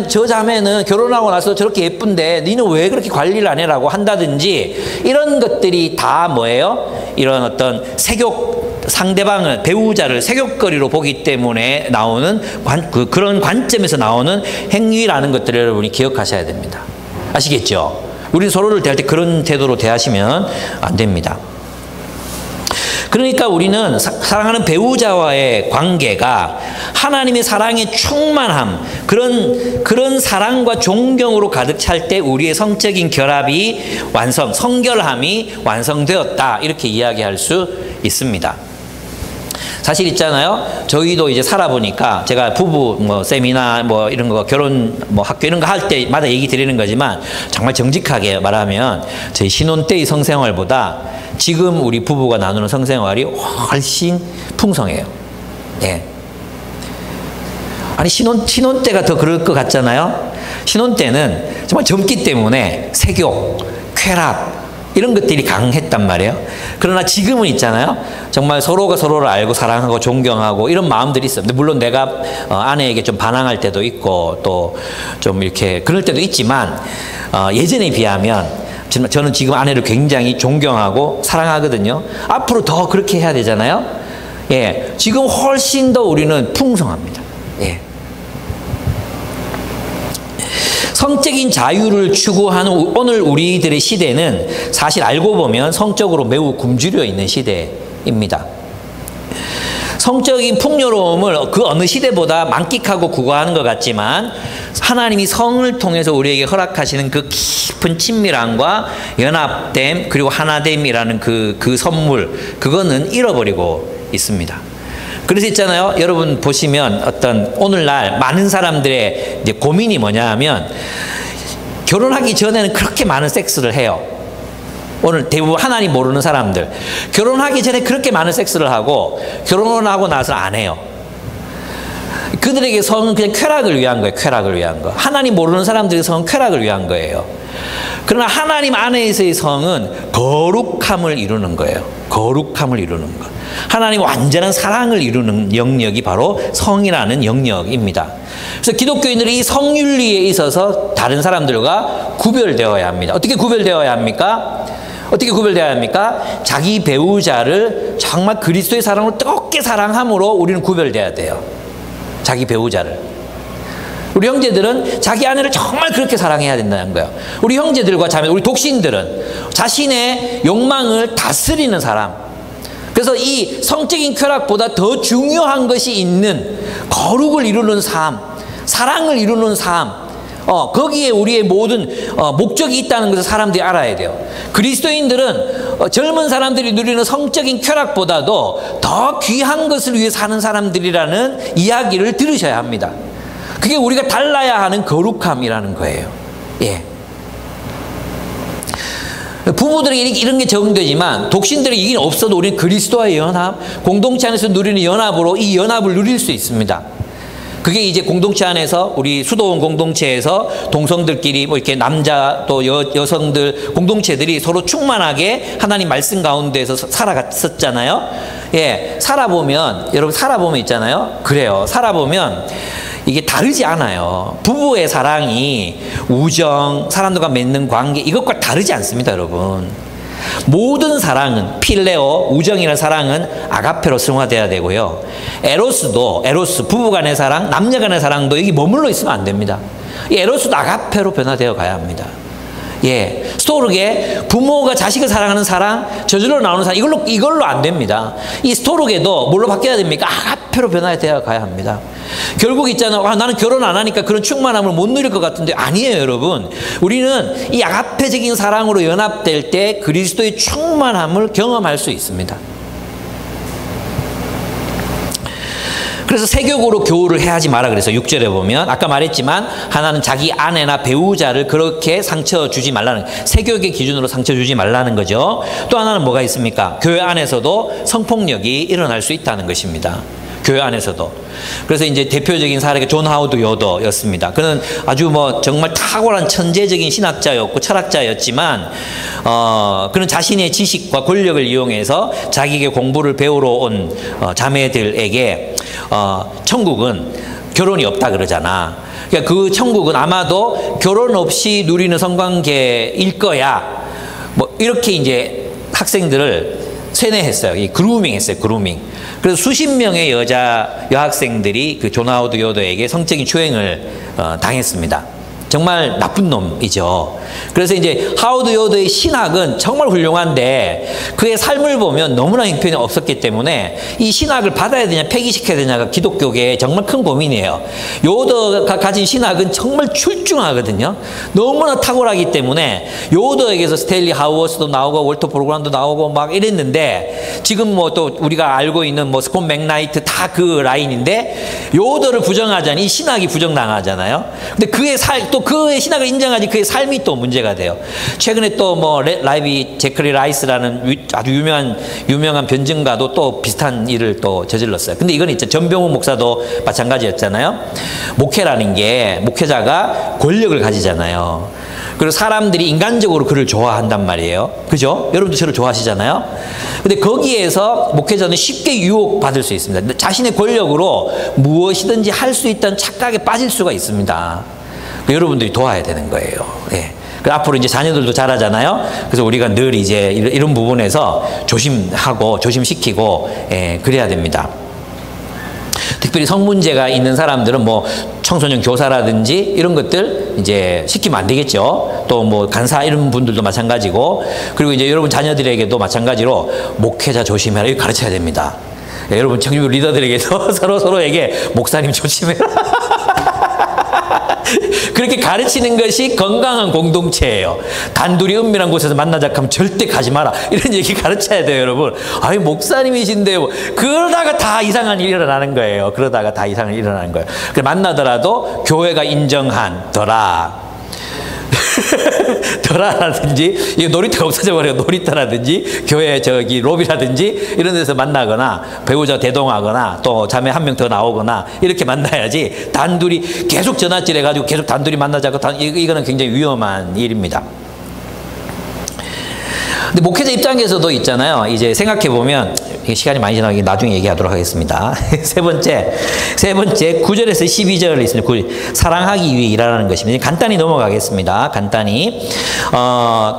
저 자매는 결혼하고 나서 저렇게 예쁜데 니는 왜 그렇게 관리를 안 해라고 한다든지 이런 것들이 다 뭐예요? 이런 어떤 상대방을 배우자를 색욕거리로 보기 때문에 나오는 그런 관점에서 나오는 행위라는 것들을 여러분이 기억하셔야 됩니다. 아시겠죠? 우리 서로를 대할 때 그런 태도로 대하시면 안 됩니다. 그러니까 우리는 사랑하는 배우자와의 관계가 하나님의 사랑의 충만함, 그런 사랑과 존경으로 가득 찰 때 우리의 성적인 결합이 성결함이 완성되었다. 이렇게 이야기할 수 있습니다. 사실 있잖아요. 저희도 이제 살아보니까 제가 부부 뭐 세미나 뭐 이런 거 결혼 뭐 학교 이런 거 할 때마다 얘기 드리는 거지만 정말 정직하게 말하면 저희 신혼 때의 성생활보다 지금 우리 부부가 나누는 성생활이 훨씬 풍성해요. 예. 아니 신혼 때가 더 그럴 것 같잖아요. 신혼 때는 정말 젊기 때문에 색욕, 쾌락 이런 것들이 강했단 말이에요. 그러나 지금은 있잖아요. 정말 서로가 서로를 알고 사랑하고 존경하고 이런 마음들이 있어요. 근데 물론 내가 아내에게 좀 반항할 때도 있고 또 좀 이렇게 그럴 때도 있지만 예전에 비하면 저는 지금 아내를 굉장히 존경하고 사랑하거든요. 앞으로 더 그렇게 해야 되잖아요. 예, 지금 훨씬 더 우리는 풍성합니다. 예. 성적인 자유를 추구하는 오늘 우리들의 시대는 사실 알고 보면 성적으로 매우 굶주려 있는 시대입니다. 성적인 풍요로움을 그 어느 시대보다 만끽하고 구가하는 것 같지만 하나님이 성을 통해서 우리에게 허락하시는 그 깊은 친밀함과 연합됨 그리고 하나됨이라는 그 선물, 그거는 잃어버리고 있습니다. 그래서 있잖아요. 여러분 보시면 어떤 오늘날 많은 사람들의 이제 고민이 뭐냐 하면 결혼하기 전에는 그렇게 많은 섹스를 해요. 오늘 대부분 하나님 모르는 사람들 결혼하기 전에 그렇게 많은 섹스를 하고 결혼하고 나서 안 해요. 그들에게 성은 그냥 쾌락을 위한 거예요. 쾌락을 위한 거. 하나님 모르는 사람들의 성은 쾌락을 위한 거예요. 그러나 하나님 안에서의 성은 거룩함을 이루는 거예요. 거룩함을 이루는 것. 하나님 완전한 사랑을 이루는 영역이 바로 성이라는 영역입니다. 그래서 기독교인들이 이 성윤리에 있어서 다른 사람들과 구별되어야 합니다. 어떻게 구별되어야 합니까? 어떻게 구별되어야 합니까? 자기 배우자를 정말 그리스도의 사랑으로 뜨겁게 사랑함으로 우리는 구별돼야 돼요. 자기 배우자를. 우리 형제들은 자기 아내를 정말 그렇게 사랑해야 된다는 거예요. 우리 형제들과 자매, 우리 독신들은 자신의 욕망을 다스리는 사람. 그래서 이 성적인 쾌락보다 더 중요한 것이 있는 거룩을 이루는 삶, 사랑을 이루는 삶, 거기에 우리의 모든 목적이 있다는 것을 사람들이 알아야 돼요. 그리스도인들은 젊은 사람들이 누리는 성적인 쾌락보다도 더 귀한 것을 위해 사는 사람들이라는 이야기를 들으셔야 합니다. 그게 우리가 달라야 하는 거룩함이라는 거예요. 예. 부부들에게 이런 게 적용되지만 독신들에게 이게 없어도 우리는 그리스도와의 연합, 공동체 안에서 누리는 연합으로 이 연합을 누릴 수 있습니다. 그게 이제 공동체 안에서 우리 수도원 공동체에서 동성들끼리 뭐 이렇게 남자 또 여성들 공동체들이 서로 충만하게 하나님 말씀 가운데에서 살아갔었잖아요. 예, 살아보면 여러분 살아보면 있잖아요. 그래요. 살아보면 이게 다르지 않아요. 부부의 사랑이 우정, 사람들과 맺는 관계 이것과 다르지 않습니다, 여러분. 모든 사랑은 필레오, 우정이라는 사랑은 아가페로 승화돼야 되고요. 에로스 부부간의 사랑, 남녀간의 사랑도 여기 머물러 있으면 안 됩니다. 이 에로스도 아가페로 변화되어 가야 합니다. 예, 스토르게 부모가 자식을 사랑하는 사랑, 저절로 나오는 사랑 이걸로 안 됩니다. 이 스토르게도 뭘로 바뀌어야 됩니까? 아가페로 변화되어 가야 합니다. 결국 있잖아요. 나는 결혼 안 하니까 그런 충만함을 못 누릴 것 같은데 아니에요, 여러분. 우리는 이 아가페적인 사랑으로 연합될 때 그리스도의 충만함을 경험할 수 있습니다. 그래서 세격으로 교우를 해하지 마라 그래서 6절에 보면 아까 말했지만 하나는 자기 아내나 배우자를 그렇게 상처 주지 말라는 세격의 기준으로 상처 주지 말라는 거죠. 또 하나는 뭐가 있습니까? 교회 안에서도 성폭력이 일어날 수 있다는 것입니다. 교회 안에서도. 그래서 이제 대표적인 사례가 존 하워드 요더였습니다. 그는 아주 뭐 정말 탁월한 천재적인 신학자였고 철학자였지만 그는 자신의 지식과 권력을 이용해서 자기에게 공부를 배우러 온 자매들에게 천국은 결혼이 없다 그러잖아. 그러니까 그 천국은 아마도 결혼 없이 누리는 성관계일 거야. 뭐 이렇게 이제 학생들을 세뇌했어요. 이 그루밍 했어요. 그루밍. 그래서 수십 명의 여학생들이 그 존 하워드 요더에게 성적인 추행을 당했습니다. 정말 나쁜 놈이죠. 그래서 이제 하워드 요더의 신학은 정말 훌륭한데 그의 삶을 보면 너무나 형편이 없었기 때문에 이 신학을 받아야 되냐 폐기시켜야 되냐가 기독교계의 정말 큰 고민이에요. 요더가 가진 신학은 정말 출중하거든요. 너무나 탁월하기 때문에 요더에게서 스탠리 하우어스도 나오고 월터 프로그램도 나오고 막 이랬는데 지금 뭐 또 우리가 알고 있는 뭐 스콘 맥나이트 다 그 라인인데 요더를 부정하자니 이 신학이 부정당하잖아요. 근데 또 그의 신학을 인정하지 그의 삶이 또 문제가 돼요. 최근에 또 뭐 라이비 제크리 라이스라는 아주 유명한 변증가도 또 비슷한 일을 또 저질렀어요. 근데 이건 있죠. 전병훈 목사도 마찬가지였잖아요. 목회라는 게 목회자가 권력을 가지잖아요. 그리고 사람들이 인간적으로 그를 좋아한단 말이에요. 그죠? 여러분도 저를 좋아하시잖아요. 근데 거기에서 목회자는 쉽게 유혹받을 수 있습니다. 자신의 권력으로 무엇이든지 할 수 있다는 착각에 빠질 수가 있습니다. 여러분들이 도와야 되는 거예요. 예. 앞으로 이제 자녀들도 자라잖아요. 그래서 우리가 늘 이제 이런 부분에서 조심하고 조심시키고 그래야 됩니다. 특별히 성문제가 있는 사람들은 뭐 청소년 교사라든지 이런 것들 이제 시키면 안 되겠죠. 또 뭐 간사 이런 분들도 마찬가지고 그리고 이제 여러분 자녀들에게도 마찬가지로 목회자 조심해라 이거 가르쳐야 됩니다. 여러분 청년 리더들에게도 서로에게 목사님 조심해라. 그렇게 가르치는 것이 건강한 공동체예요. 단둘이 은밀한 곳에서 만나자 하면 절대 가지 마라. 이런 얘기 가르쳐야 돼요, 여러분. 아니, 목사님이신데요. 그러다가 다 이상한 일이 일어나는 거예요. 그러다가 다 이상한 일이 일어나는 거예요. 만나더라도 교회가 인정한 더라라든지 이게 놀이터가 없어져 버려요. 놀이터라든지 교회 로비라든지 이런 데서 만나거나 배우자 대동하거나 또 자매 한 명 더 나오거나 이렇게 만나야지 단둘이 계속 전화질 해가지고 계속 단둘이 만나자고 이거는 굉장히 위험한 일입니다. 근데 목회자 입장에서도 있잖아요. 이제 생각해 보면 시간이 많이 지나기 나중에 얘기하도록 하겠습니다. 세 번째 9절에서 12절에 있습니다. 사랑하기 위해 일하라는 것입니다. 간단히 넘어가겠습니다. 간단히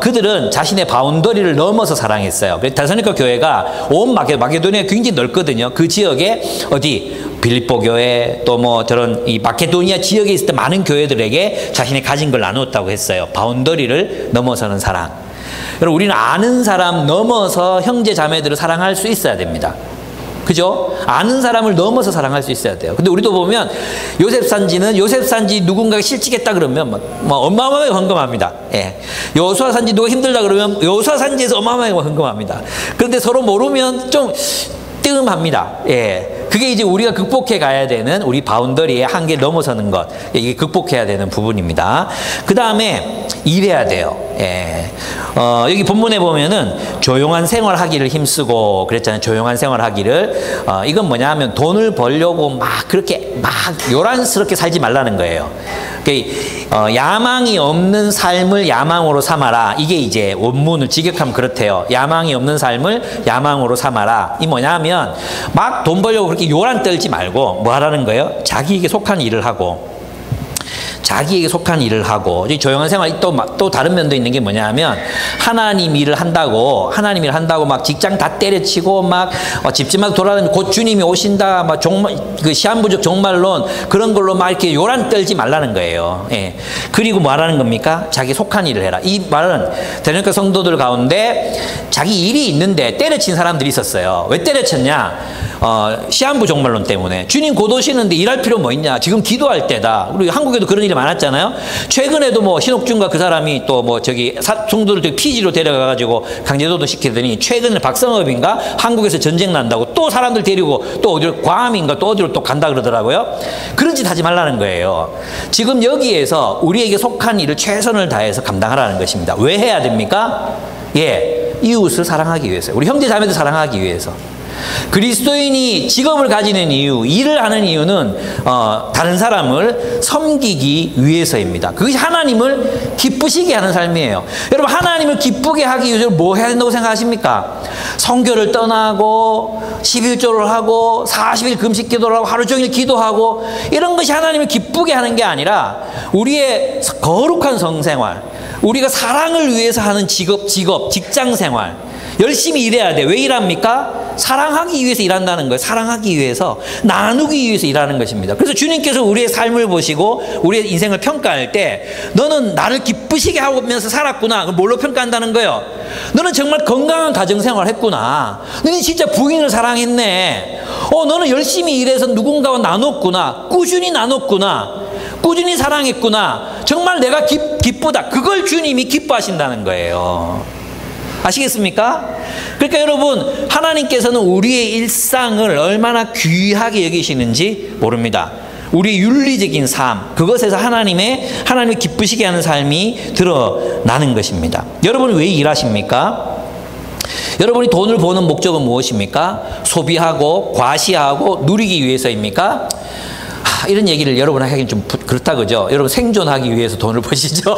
그들은 자신의 바운더리를 넘어서 사랑했어요. 데살로니가 교회가 온 마케도니아가 굉장히 넓거든요. 그 지역에 빌립보 교회 또 뭐 저런 이 마케도니아 지역에 있을 때 많은 교회들에게 자신이 가진 걸 나눴다고 했어요. 바운더리를 넘어서는 사랑. 여러분 우리는 아는 사람 넘어서 형제 자매들을 사랑할 수 있어야 됩니다. 그죠? 아는 사람을 넘어서 사랑할 수 있어야 돼요. 근데 우리도 보면 요셉산지 누군가가 실직했다 그러면 뭐 어마어마하게 헌금합니다. 예. 여호수아산지 누가 힘들다 그러면 여호수아산지에서 어마어마하게 헌금합니다. 그런데 서로 모르면 좀 뜸합니다. 예. 그게 이제 우리가 극복해 가야 되는 우리 바운더리의 한계를 넘어서는 것. 이게 극복해야 되는 부분입니다. 그 다음에 일해야 돼요. 예. 여기 본문에 보면은 조용한 생활하기를 힘쓰고 그랬잖아요. 조용한 생활하기를. 이건 뭐냐 하면 돈을 벌려고 막 그렇게 막 요란스럽게 살지 말라는 거예요. 야망이 없는 삶을 야망으로 삼아라. 이게 이제 원문을 직역하면 그렇대요. 야망이 없는 삶을 야망으로 삼아라. 이 뭐냐 하면 막 돈 벌려고 그렇게 요란 떨지 말고 뭐 하라는 거예요? 자기에게 속한 일을 하고 조용한 생활 또 다른 면도 있는 게 뭐냐 하면 하나님 일을 한다고 막 직장 다 때려치고 막 집집마다 돌아다니고 곧 주님이 오신다 막 그 시한부적 종말론 그런 걸로 막 이렇게 요란 떨지 말라는 거예요. 예. 그리고 뭐 하라는 겁니까? 자기 속한 일을 해라. 이 말은 데살로니가 성도들 가운데 자기 일이 있는데 때려친 사람들이 있었어요. 왜 때려쳤냐? 시한부 종말론 때문에. 주님 곧 오시는데 일할 필요 뭐 있냐? 지금 기도할 때다. 그리고 한국에도 그런 일이 많았잖아요. 최근에도 뭐 신옥준과 그 사람이 또 뭐 성도들 피지로 데려가가지고 강제노동 시키더니 최근에 박성업인가 한국에서 전쟁 난다고 또 사람들 데리고 또 어디로 괌인가 또 어디로 또 간다 그러더라고요. 그런 짓 하지 말라는 거예요. 지금 여기에서 우리에게 속한 일을 최선을 다해서 감당하라는 것입니다. 왜 해야 됩니까? 예, 이웃을 사랑하기 위해서. 우리 형제 자매들 사랑하기 위해서. 그리스도인이 직업을 가지는 이유, 일을 하는 이유는 다른 사람을 섬기기 위해서입니다. 그것이 하나님을 기쁘시게 하는 삶이에요. 여러분, 하나님을 기쁘게 하기 위해서 뭐 해야 된다고 생각하십니까? 성교를 떠나고 11조를 하고 40일 금식 기도를 하고 하루 종일 기도하고 이런 것이 하나님을 기쁘게 하는 게 아니라 우리의 거룩한 성생활, 우리가 사랑을 위해서 하는 직장 생활, 열심히 일해야 돼. 왜 일합니까? 사랑하기 위해서 일한다는 거예요. 사랑하기 위해서, 나누기 위해서 일하는 것입니다. 그래서 주님께서 우리의 삶을 보시고 우리의 인생을 평가할 때 너는 나를 기쁘시게 하면서 살았구나. 뭘로 평가한다는 거예요? 너는 정말 건강한 가정생활을 했구나. 너는 진짜 부인을 사랑했네. 너는 열심히 일해서 누군가와 나눴구나. 꾸준히 나눴구나. 꾸준히 사랑했구나. 정말 내가 기쁘다. 그걸 주님이 기뻐하신다는 거예요. 아시겠습니까? 그러니까 여러분, 하나님께서는 우리의 일상을 얼마나 귀하게 여기시는지 모릅니다. 우리의 윤리적인 삶, 그것에서 하나님을 기쁘시게 하는 삶이 드러나는 것입니다. 여러분 왜 일하십니까? 여러분이 돈을 버는 목적은 무엇입니까? 소비하고 과시하고 누리기 위해서입니까? 이런 얘기를 여러분에게 하긴 좀 그렇다, 그죠? 여러분 생존하기 위해서 돈을 버시죠?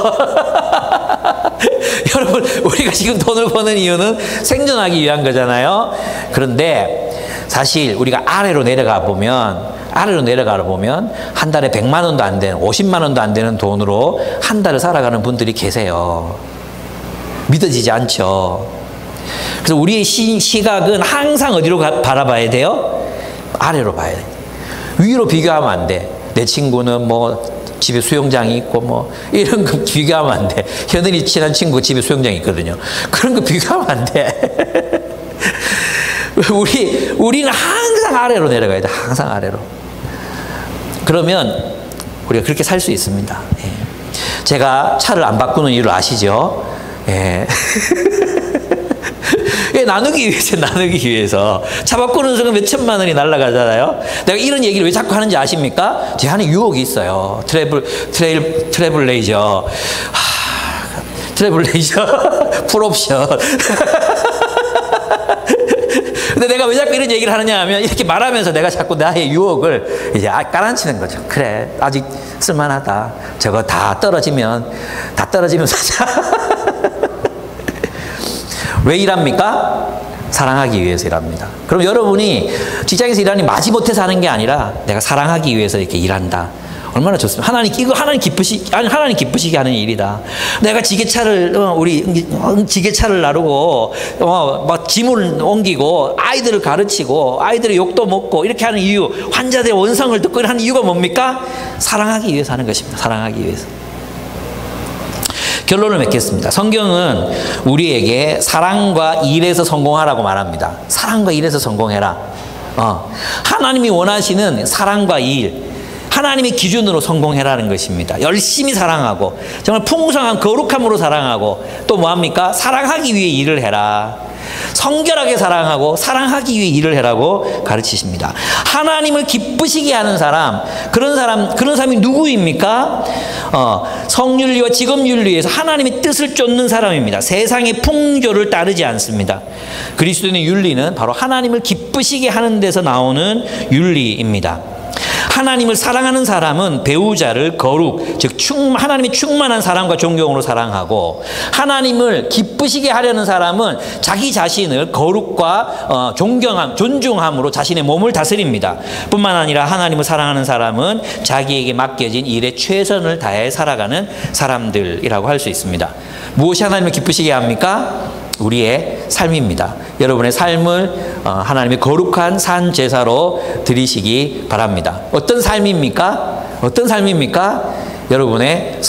여러분, 우리가 지금 돈을 버는 이유는 생존하기 위한 거잖아요. 그런데 사실 우리가 아래로 내려가 보면 한 달에 100만 원도 안 되는, 50만 원도 안 되는 돈으로 한 달을 살아가는 분들이 계세요. 믿어지지 않죠. 그래서 우리의 시각은 항상 어디로 바라봐야 돼요? 아래로 봐야 돼요. 위로 비교하면 안 돼. 내 친구는 뭐 집에 수영장이 있고 뭐 이런 거 비교하면 안 돼. 현은이 친한 친구 집에 수영장이 있거든요. 그런 거 비교하면 안 돼. 우리는 항상 아래로 내려가야 돼. 항상 아래로. 그러면 우리가 그렇게 살 수 있습니다. 예. 제가 차를 안 바꾸는 이유를 아시죠? 예. 나누기 위해서. 차 바꾸는 순간 몇 천만 원이 날아가잖아요. 내가 이런 얘기를 왜 자꾸 하는지 아십니까? 제 안에 유혹이 있어요. 트래블레이저. 풀옵션. 근데 내가 왜 자꾸 이런 얘기를 하느냐 하면, 이렇게 말하면서 내가 자꾸 나의 유혹을 이제 깔아앉히는 거죠. 그래, 아직 쓸만하다. 저거 다 떨어지면 사자. 왜 일합니까? 사랑하기 위해서 일합니다. 그럼 여러분이 직장에서 일하니 마지못해서 하는 게 아니라 내가 사랑하기 위해서 이렇게 일한다. 얼마나 좋습니까? 하나님 기쁘시게 하는 일이다. 내가 지게차를 나르고 막 짐을 옮기고 아이들을 가르치고 아이들의 욕도 먹고 이렇게 하는 이유, 환자들의 원성을 듣고 하는 이유가 뭡니까? 사랑하기 위해서 하는 것입니다. 사랑하기 위해서. 결론을 맺겠습니다. 성경은 우리에게 사랑과 일에서 성공하라고 말합니다. 사랑과 일에서 성공해라. 하나님이 원하시는 사랑과 일, 하나님의 기준으로 성공해라는 것입니다. 열심히 사랑하고 정말 풍성한 거룩함으로 사랑하고 또 뭐합니까? 사랑하기 위해 일을 해라. 성결하게 사랑하고 사랑하기 위해 일을 해라고 가르치십니다. 하나님을 기쁘시게 하는 사람, 그런 사람이 누구입니까? 성윤리와 직업윤리에서 하나님의 뜻을 쫓는 사람입니다. 세상의 풍조를 따르지 않습니다. 그리스도인의 윤리는 바로 하나님을 기쁘시게 하는 데서 나오는 윤리입니다. 하나님을 사랑하는 사람은 배우자를 거룩, 즉 하나님의 충만한 사랑과 존경으로 사랑하고, 하나님을 기쁘시게 하려는 사람은 자기 자신을 거룩과 존중함으로 자신의 몸을 다스립니다. 뿐만 아니라 하나님을 사랑하는 사람은 자기에게 맡겨진 일에 최선을 다해 살아가는 사람들이라고 할 수 있습니다. 무엇이 하나님을 기쁘시게 합니까? 우리의 삶입니다. 여러분의 삶을 하나님의 거룩한 산 제사로 드리시기 바랍니다. 어떤 삶입니까? 여러분의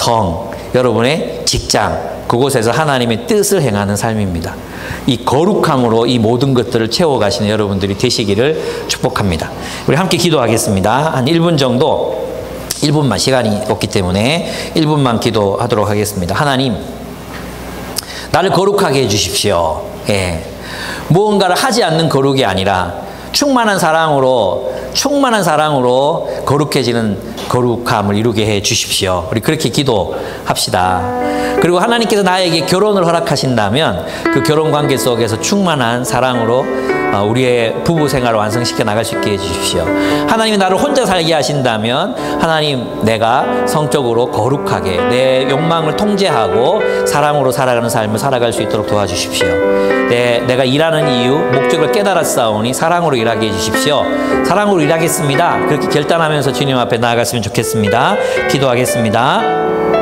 여러분의 직장, 그곳에서 하나님의 뜻을 행하는 삶입니다. 이 거룩함으로 이 모든 것들을 채워가시는 여러분들이 되시기를 축복합니다. 우리 함께 기도하겠습니다. 한 1분 정도, 1분만 시간이 없기 때문에 1분만 기도하도록 하겠습니다. 하나님, 나를 거룩하게 해주십시오. 예. 무언가를 하지 않는 거룩이 아니라 충만한 사랑으로 충만한 사랑으로 거룩해지는 거룩함을 이루게 해 주십시오. 우리 그렇게 기도합시다. 그리고 하나님께서 나에게 결혼을 허락하신다면 그 결혼 관계 속에서 충만한 사랑으로 우리의 부부 생활을 완성시켜 나갈 수 있게 해주십시오. 하나님이 나를 혼자 살게 하신다면 하나님, 내가 성적으로 거룩하게 내 욕망을 통제하고 사랑으로 살아가는 삶을 살아갈 수 있도록 도와주십시오. 내가 일하는 이유, 목적을 깨달았사오니 사랑으로 일하게 해주십시오. 사랑으로 일하겠습니다. 그렇게 결단하면서 주님 앞에 나아갔으면 좋겠습니다. 기도하겠습니다.